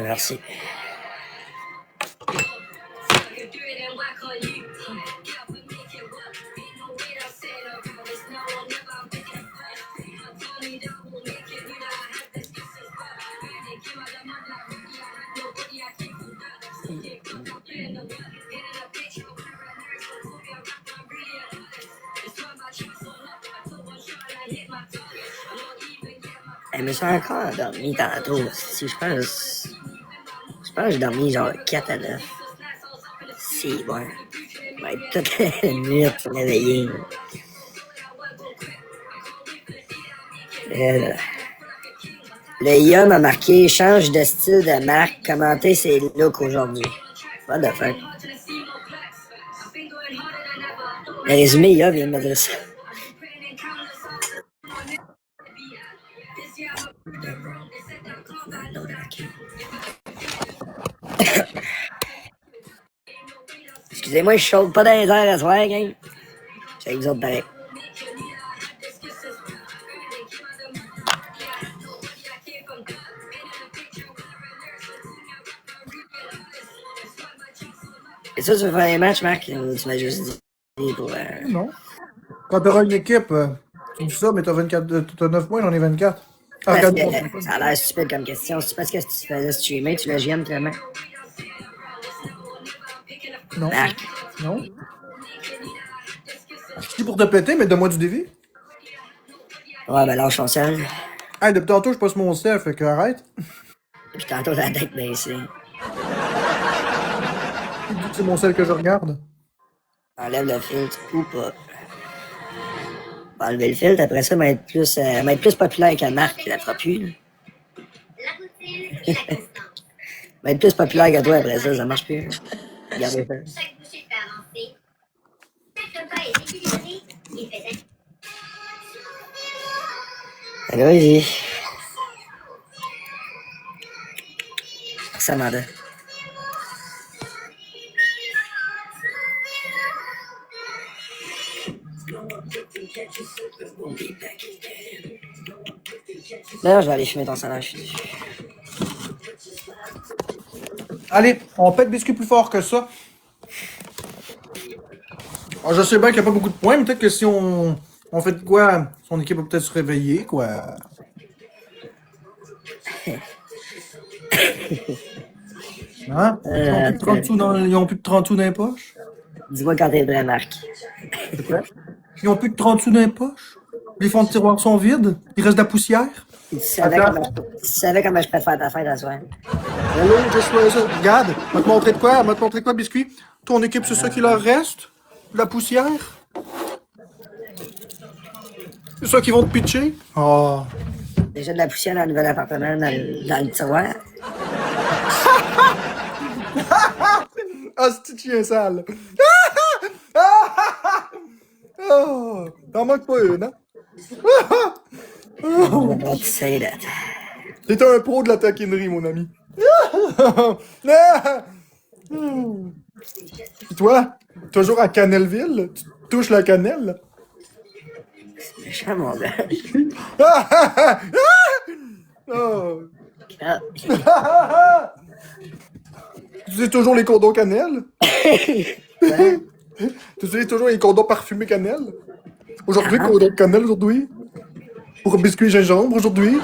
Merci. Elle me suis encore endormi tantôt. Si je pense que j'ai dormi genre 4 à 9. C'est bon. Je vais être toute la nuit pour réveiller. Le IA m'a marqué change de style de marque, commenter ses looks aujourd'hui. What the fuck? Le résumé IA vient de me dire ça. Excusez-moi, je saute pas dans les airs à soir, gang. C'est avec vous autres pareil. Et ça, tu veux faire les matchs, Marc? Ou tu m'as juste dit pour... Non. Quand t'auras une équipe, tu dis ça, mais t'as 9 points, j'en ai 24. Ah, Parce regarde-moi. que ça a l'air stupide comme question. C'est parce que tu faisais streamer, tu le GM tellement. Non. Marc, Non. Je dis pour te péter, mais donne-moi du défi. ouais, ben lâche ton sel. Hey, depuis tantôt, je passe mon sel, fait que arrête. Puis tantôt, la tête baissée. Tu dis que c'est mon sel que je regarde. Enlève le filtre ou pas. On va enlever le filtre, après ça, elle va être plus populaire que Marc, qui la fera plus. Là. La routine et la constance. Elle va être plus populaire que toi après ça marche plus. Regardez ça. Chaque bouchée fait avancer. Chaque repas est équilibré et fait Allez, vas-y. Ça Amanda. D'ailleurs, je vais aller fumer ton salaire, je suis déçu. Allez, on pète biscuit plus fort que ça. Alors, je sais bien qu'il n'y a pas beaucoup de points, mais peut-être que si on fait de quoi, son équipe va peut-être se réveiller, quoi. Hein? Ils ont plus de 30 sous dans les poches? Dis-moi quand t'es prêt, Marc. Ils ont plus de 30 sous dans les poches? Les fonds de tiroir sont vides? Il reste de la poussière? Tu savais comment je préfère ta fête à soir. Hello, just what is it? Regarde, je vais te montrer de quoi? Je vais te montrer quoi, biscuit? Ton équipe, c'est ça qui leur reste? De la poussière? C'est ça qu'ils vont te pitcher? Oh. Déjà de la poussière dans le nouvel appartement, dans le tiroir. Ah, c'est chien sale! Oh, t'en manques pas une, hein? On va te say that. T'es un pro de la taquinerie, mon ami. Et toi, toujours à Cannelleville, tu touches la cannelle? C'est méchant, mon gars. Oh. Ah. Tu utilises toujours les condoms cannelle? Tu utilises toujours les condoms parfumés cannelle? Aujourd'hui, condom de cannelle, aujourd'hui? Pour biscuit gingembre, aujourd'hui?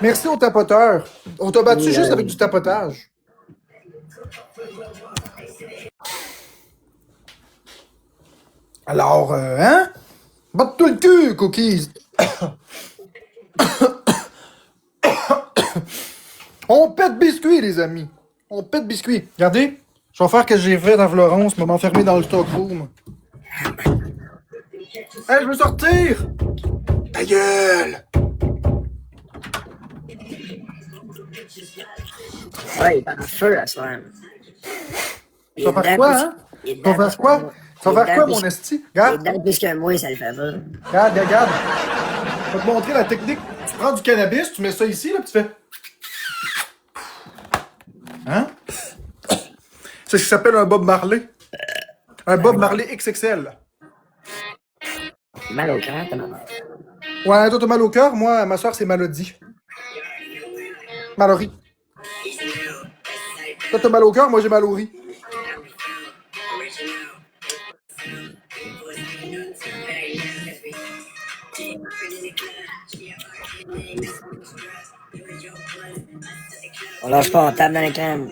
Merci au tapoteur. On t'a battu juste avec du tapotage. Alors, hein? Batte-toi le cul, Cookies! On pète biscuit, les amis. On pète biscuit. Regardez, je vais faire ce que j'ai fait dans Florence, je vais m'enfermer dans le stockroom. Hey, je veux sortir! Ta gueule! Ouais, il est en feu à soir. Tu vas faire quoi, hein? Tu vas faire quoi? Tu vas faire quoi, mon esti? Regarde, Les dents plus que moi, ça le fait pas. regarde. Je vais te montrer la technique. Tu prends du cannabis, tu mets ça ici, là, puis tu fais... Hein? C'est ce qui s'appelle un Bob Marley. Un Bob Marley XXL. Mal au cœur, ta maman. Ouais, toi, t'as mal au cœur. Moi, ma soeur, c'est Malody. Mallory. Toi, t'as mal au cœur. Moi, j'ai mal au riz. On lâche pas, on tape dans l'écran.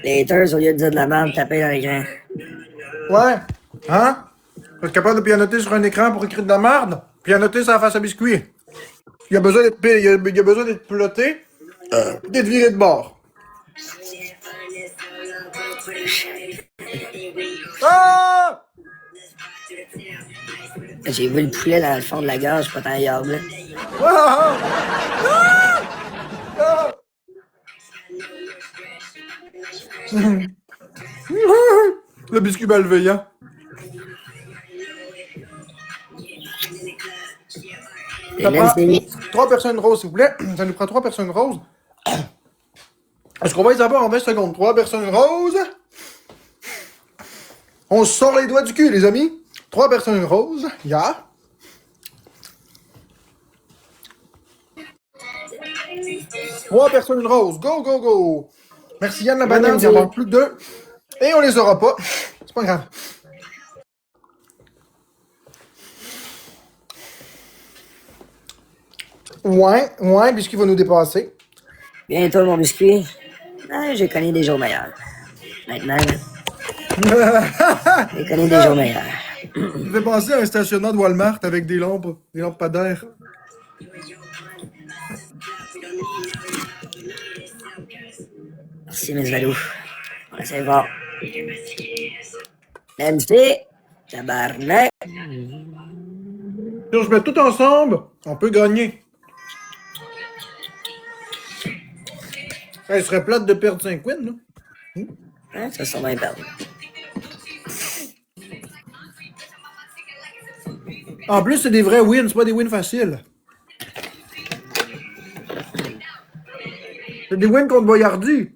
Les haters, au lieu de dire de la merde, taper dans l'écran. Ouais. Hein? Vous êtes capable de pianoter sur un écran pour écrire de la merde? Pianoter sur la face à biscuit. Il y a besoin d'être ploté, d'être viré de bord. Ah! J'ai vu le poulet dans le fond de la gorge, pas tant yard là. Ah! Ah! Ah! Le biscuit malveillant. Ça prend 3 personnes roses, s'il vous plaît. Ça nous prend 3 personnes roses. Est-ce qu'on va les avoir en 20 secondes? 3 personnes roses. On se sort les doigts du cul, les amis. 3 personnes roses. Ya. Trois personnes roses. Go, go, go. Merci Yann la banane, il en manque plus que 2. Et on les aura pas. C'est pas grave. Ouais, puisqu'il va nous dépasser. Bientôt, mon biscuit. Ah, j'ai connu des jours meilleurs. Maintenant, j'ai connu des jours meilleurs. Ça fait penser à un stationnement de Walmart avec des lampadaires. Merci, Miss Valou. On essaie fort. MC, tabarnak. Si on se met tout ensemble, on peut gagner. Ça, il serait plate de perdre 5 wins, là. Hein, ça sent bien perdu. En plus, c'est des vrais wins, c'est pas des wins faciles. C'est des wins contre Boyardi.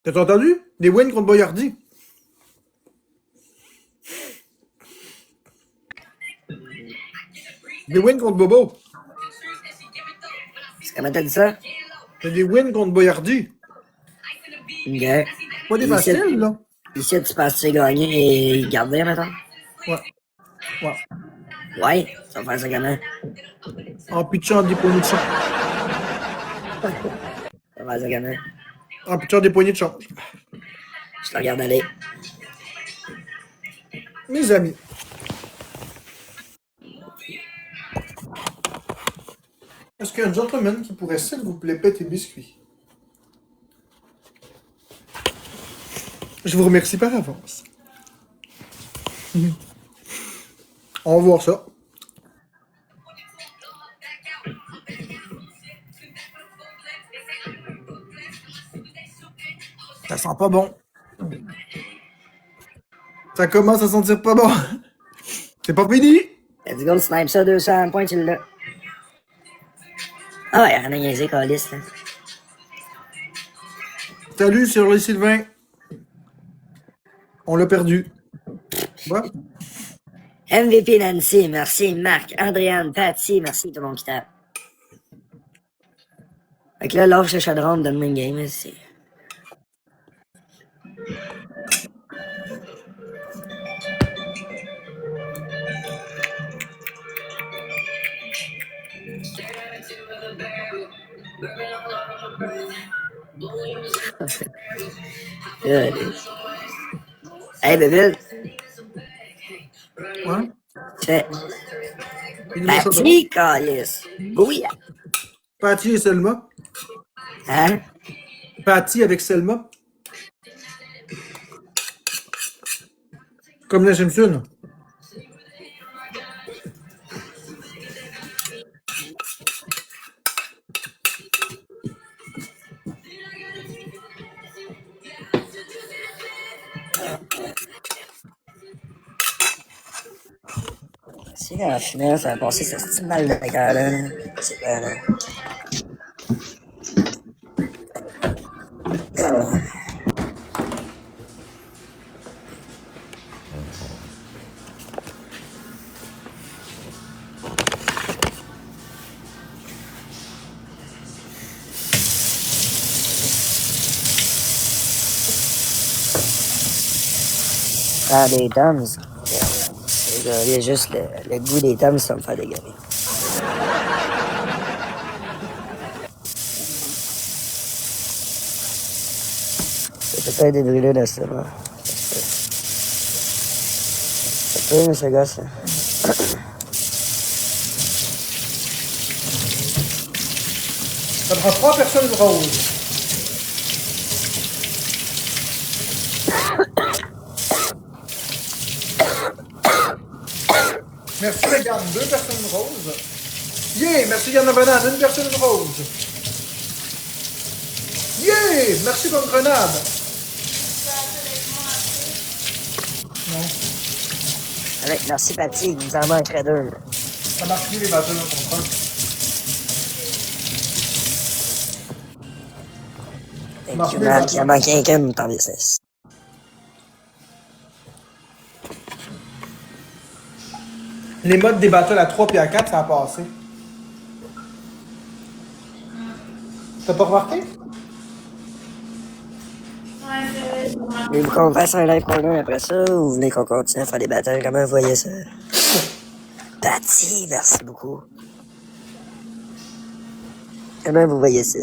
T'as entendu? Des wins contre Boyardi. Des wins contre Bobo. Comment t'as dit ça? C'est des wins contre Boyardi. Ok. Pas des faciles, là. Ici, tu penses que tu vas gagner et garder, maintenant? Ouais. Ouais. Ouais, ça va faire ça comment? En pitchant des poignées de change. Ça va faire ça comment? En pitchant des poignées de change. Je te regarde aller. Mes amis. Est-ce qu'il y a un gentleman qui pourrait, s'il vous plaît, péter biscuits? Je vous remercie par avance. On va voir ça. Ça sent pas bon. Ça commence à sentir pas bon. C'est pas fini. Let's go, snipe ça, 200 points, tu l'as. Ah ouais, rien à niaiser, câlisse, là. Salut sur les Sylvain. On l'a perdu. Ouais. MVP Nancy, merci. Marc, Andréane, Patty, merci tout le monde qui tape. Fait que là, lâche le chaudron, donne-moi une game, ici. Hey, bébé. Ouais. C'est Patty, câlisse. Oui. Patty et Selma. Hein? Patty avec Selma. Comme les Simpsons. Si, en finale, ça va passer ce petit mal de cœur, là. C'est quoi, là? Ah, des Toms. Il y a juste le goût des Toms, ça me fait dégueuler. C'est peut-être des brûlés de ça, là. Ça peut, mais ce gosse, là. Ça prend 3 personnes roses. Merci, regarde, 2 personnes roses. Yeah! Merci, Yann la banane, 1 personne rose. Yeah! Merci, bonne grenade. Non, Avec merci, Patty, il nous en manquerait 2. ça marche plus les battles dans ton truc. Il en manque un qu'une, t'en dis. Les modes des battles à 3 puis à 4, ça a passé. T'as pas remarqué? Ouais, c'est vrai. Voulez-vous qu'on fasse un live corner après ça ou vous voulez qu'on continue à faire des battles? Comment vous voyez ça? Patty, merci beaucoup. Comment vous voyez ça?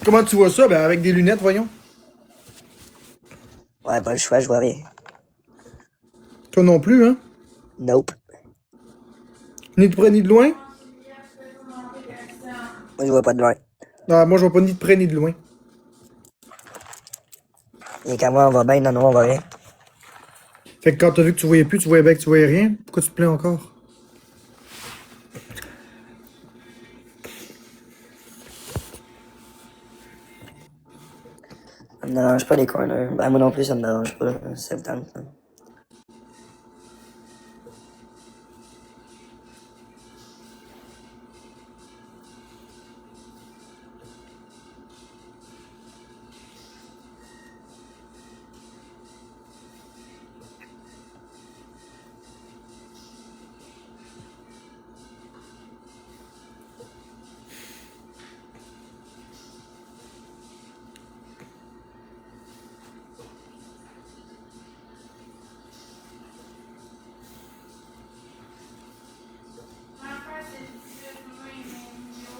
Comment tu vois ça? Ben avec des lunettes, voyons. Ouais, pas le choix, je vois rien. Toi non plus, hein? Nope. Ni de près ni de loin? Moi, je vois pas de loin. Ah, moi, je vois pas ni de près ni de loin. Et qu'à moi, on va bien, non, non, on va rien. Fait que quand t'as vu que tu voyais plus, tu voyais bien que tu voyais rien. Pourquoi tu te plains encore? Ça me dérange pas les corners. Ben, moi non plus, ça me dérange pas. Ça me tente. L'affaire, c'est le 18 mai, mais yo.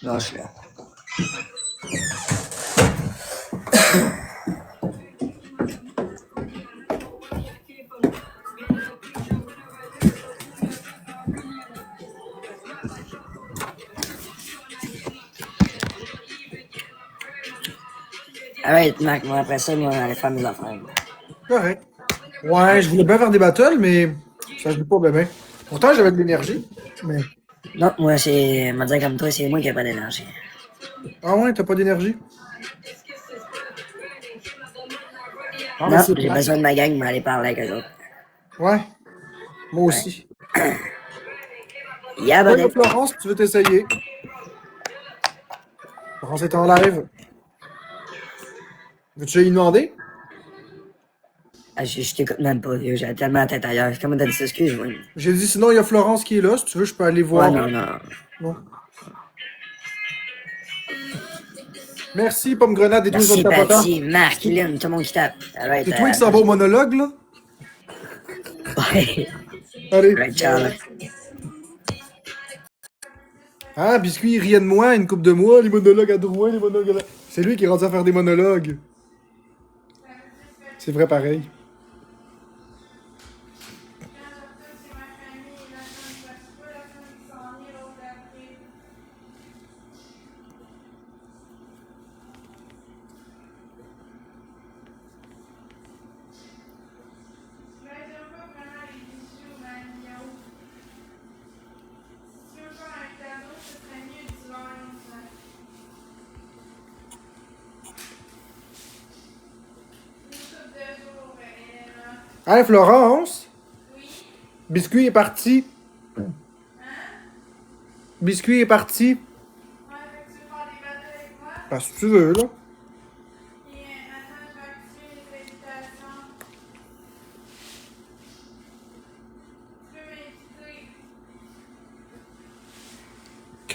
Non, je suis là. Alright, Mac, moi après ça, moi, on allait faire mes affaires. Correct. Ouais, je voulais bien faire des battles, mais ça joue pas bien. Ben. Pourtant, j'avais de l'énergie. Mais. Non, moi, c'est. Me dire comme toi, c'est moi qui ai pas d'énergie. Ah ouais, t'as pas d'énergie? Ah, mais Non, c'est j'ai plate. besoin de ma gang, mais aller parler avec eux autres. Ouais, moi Ouais. aussi. Yeah, Ouais, buddy. Florence, tu veux t'essayer? Florence est en live. Veux-tu y demander? Ah, je t'écoute même pas, vieux. J'ai tellement la tête ailleurs. Comment t'as dit ça? Excuse-moi. J'ai dit sinon, il y a Florence qui est là. Si tu veux, je peux aller Ouais, voir. non, non. Non. Merci, Pomme Grenade et tous les autres Merci, tapotants. Patty, Marc, Lynn, tout le monde qui tape. Alright, C'est toi qui s'en va au monologue, là? ouais. Allez. Alright, ciao, là. Ah, Biscuit, il riait de moi une coupe de mois, les monologues à droite, les monologues à... C'est lui qui est rendu à faire des monologues. C'est vrai pareil. C'est ma famille, la semaine passée, pas la semaine qui s'en vient, l'autre après. Ben, j'aime pas vraiment les bijoux, Mario. Si tu veux faire un cadeau, ce serait mieux du linge. Une coupe de jours, elle. Hey, Florence, Oui? Biscuit est parti. Biscuit est parti. Ouais, fait que tu veux faire des battles avec moi? Ah, si tu veux, là. Et attends, je vais activer les invitations. Tu peux m'inviter. Ok.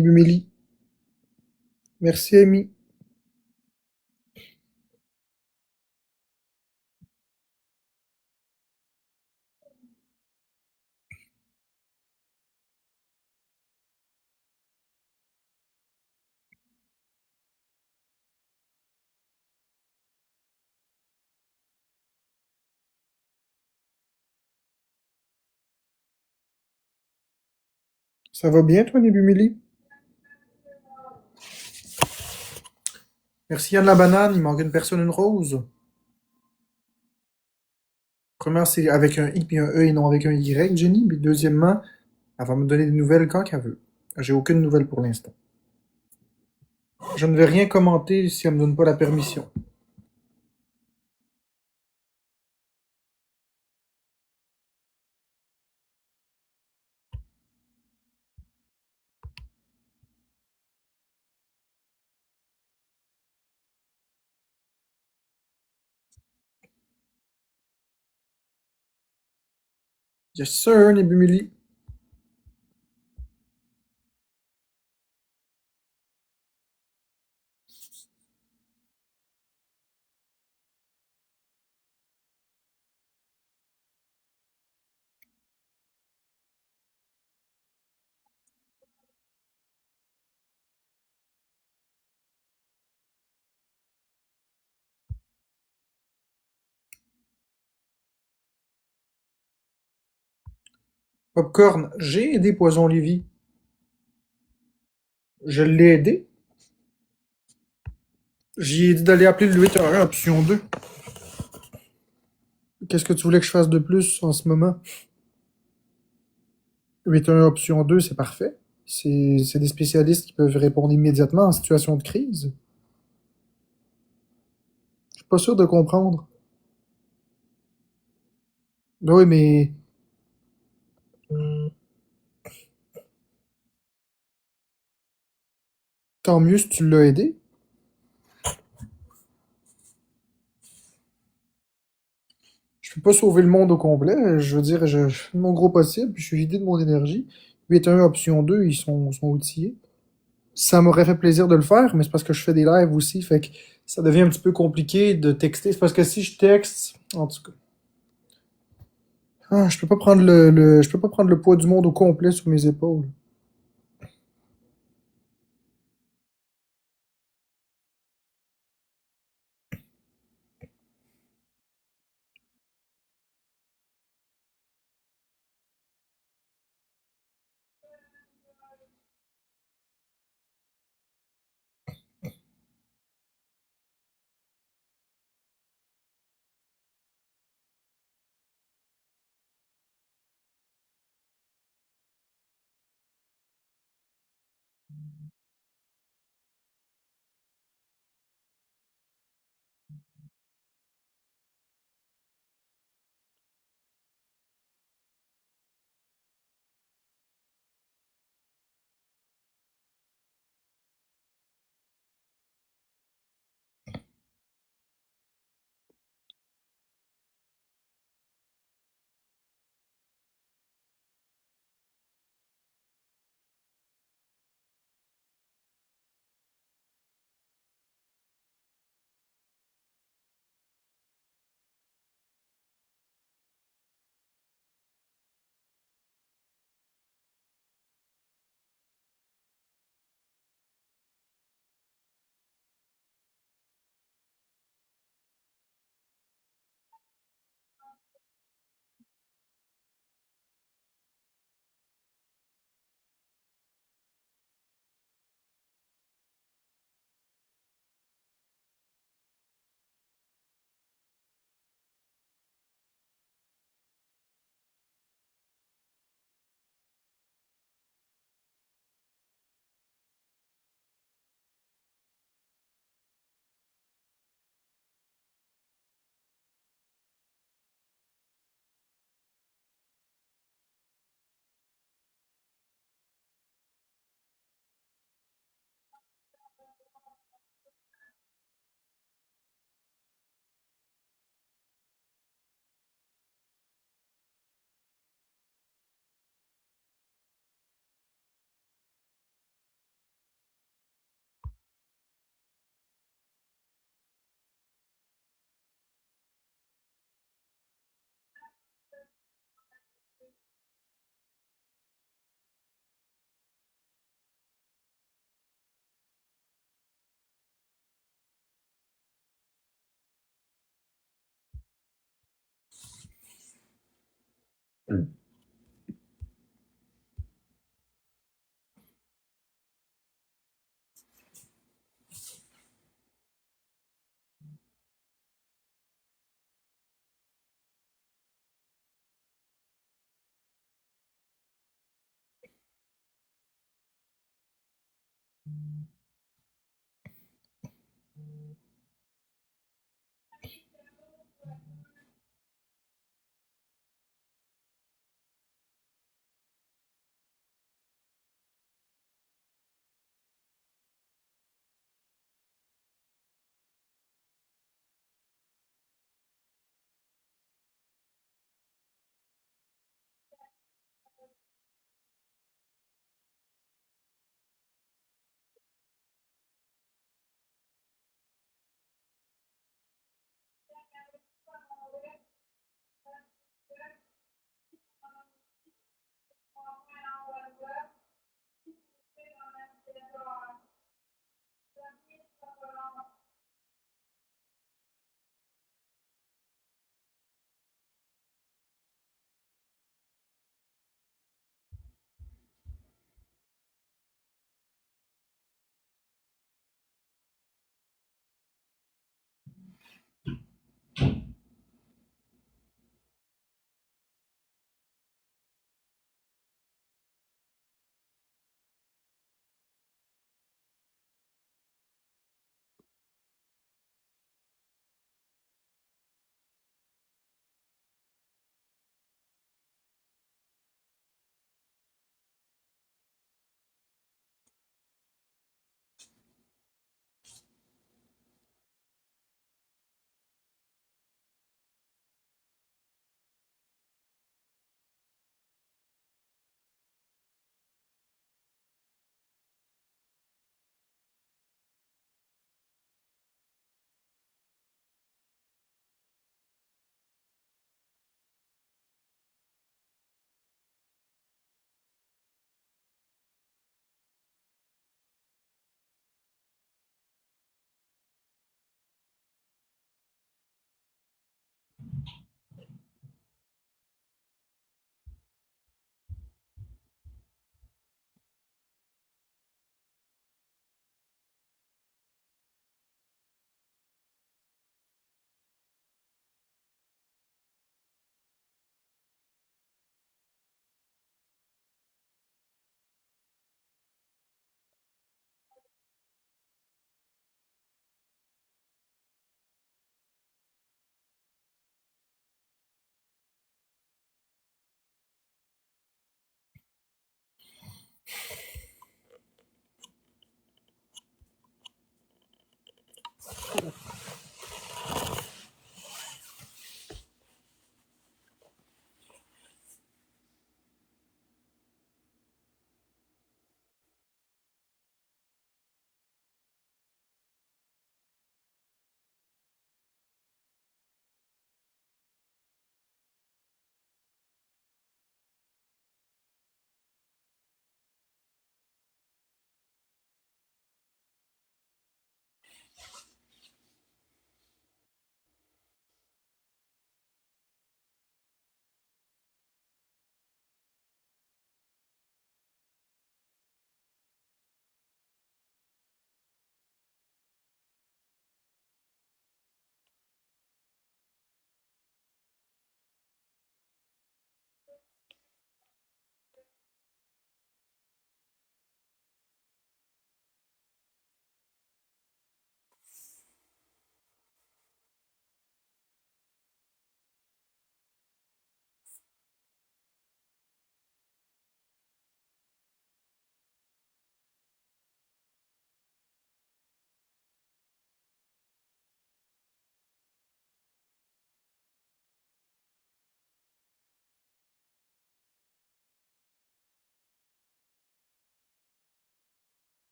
Mélie. Merci, Amy. Ça va bien, toi, Mélie? Merci, Yann la banane. Il manque une personne, une rose. Première, c'est avec un I puis un E et non avec un Y, Jenny. Puis deuxièmement, elle va me donner des nouvelles quand qu'elle veut. J'ai aucune nouvelle pour l'instant. Je ne vais rien commenter si elle me donne pas la permission. Yes, sir, Mélie. Popcorn, j'ai aidé Poison Lévy. Je l'ai aidé. J'y ai dit d'aller appeler le 811 option 2. Qu'est-ce que tu voulais que je fasse de plus en ce moment? 811 option 2, c'est parfait. C'est des spécialistes qui peuvent répondre immédiatement en situation de crise. Je suis pas sûr de comprendre. Ben oui, mais tant mieux si tu l'as aidé. Je peux pas sauver le monde au complet. Je veux dire, je fais de mon gros possible, puis je suis vidé de mon énergie. 811 option 2, sont outillés. Ça m'aurait fait plaisir de le faire, mais c'est parce que je fais des lives aussi, fait que ça devient un petit peu compliqué de texter. C'est parce que si je texte, en tout cas, je peux pas prendre je peux pas prendre le poids du monde au complet sur mes épaules.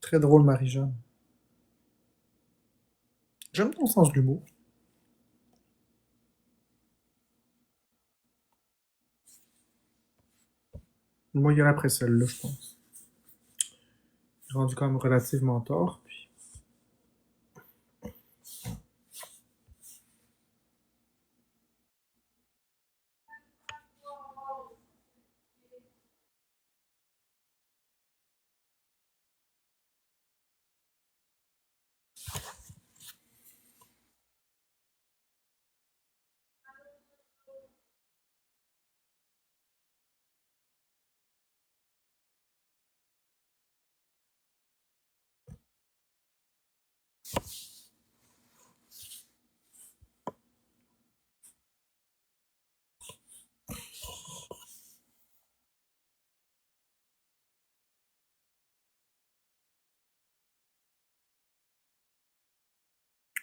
Très drôle, Marie-Jeanne. J'aime ton sens de l'humour. Moi, il y après celle-là, je pense. J'ai rendu quand même relativement tard. Puis...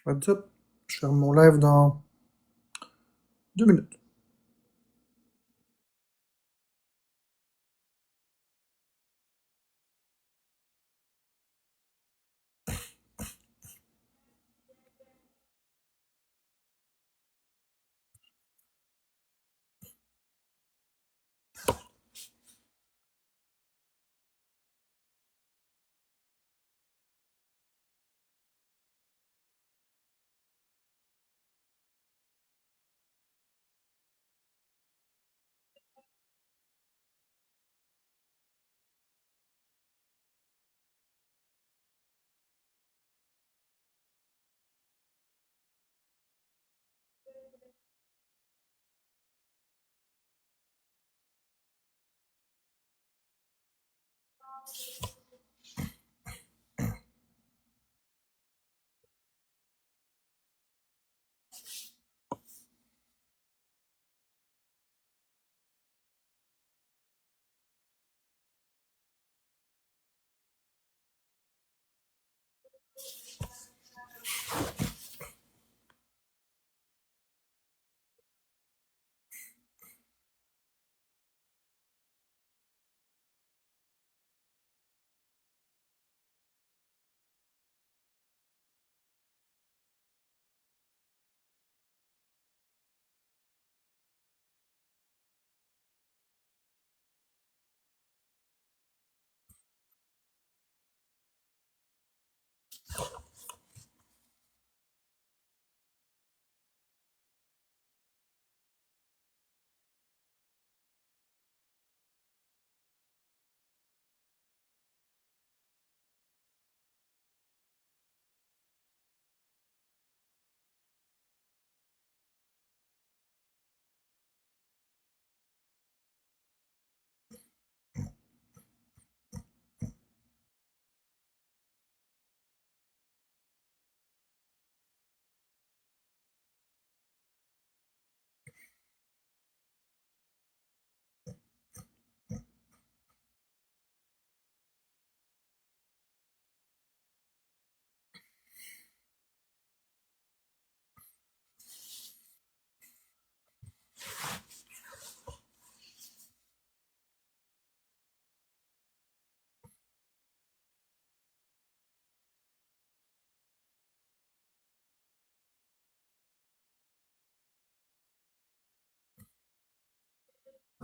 What's up? Je ferme mon live dans 2 minutes.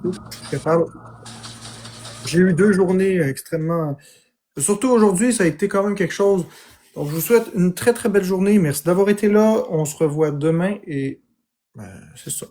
Je suis capable. J'ai eu 2 journées extrêmement... Surtout aujourd'hui, ça a été quand même quelque chose. Donc, je vous souhaite une très très belle journée. Merci d'avoir été là. On se revoit demain et c'est ça.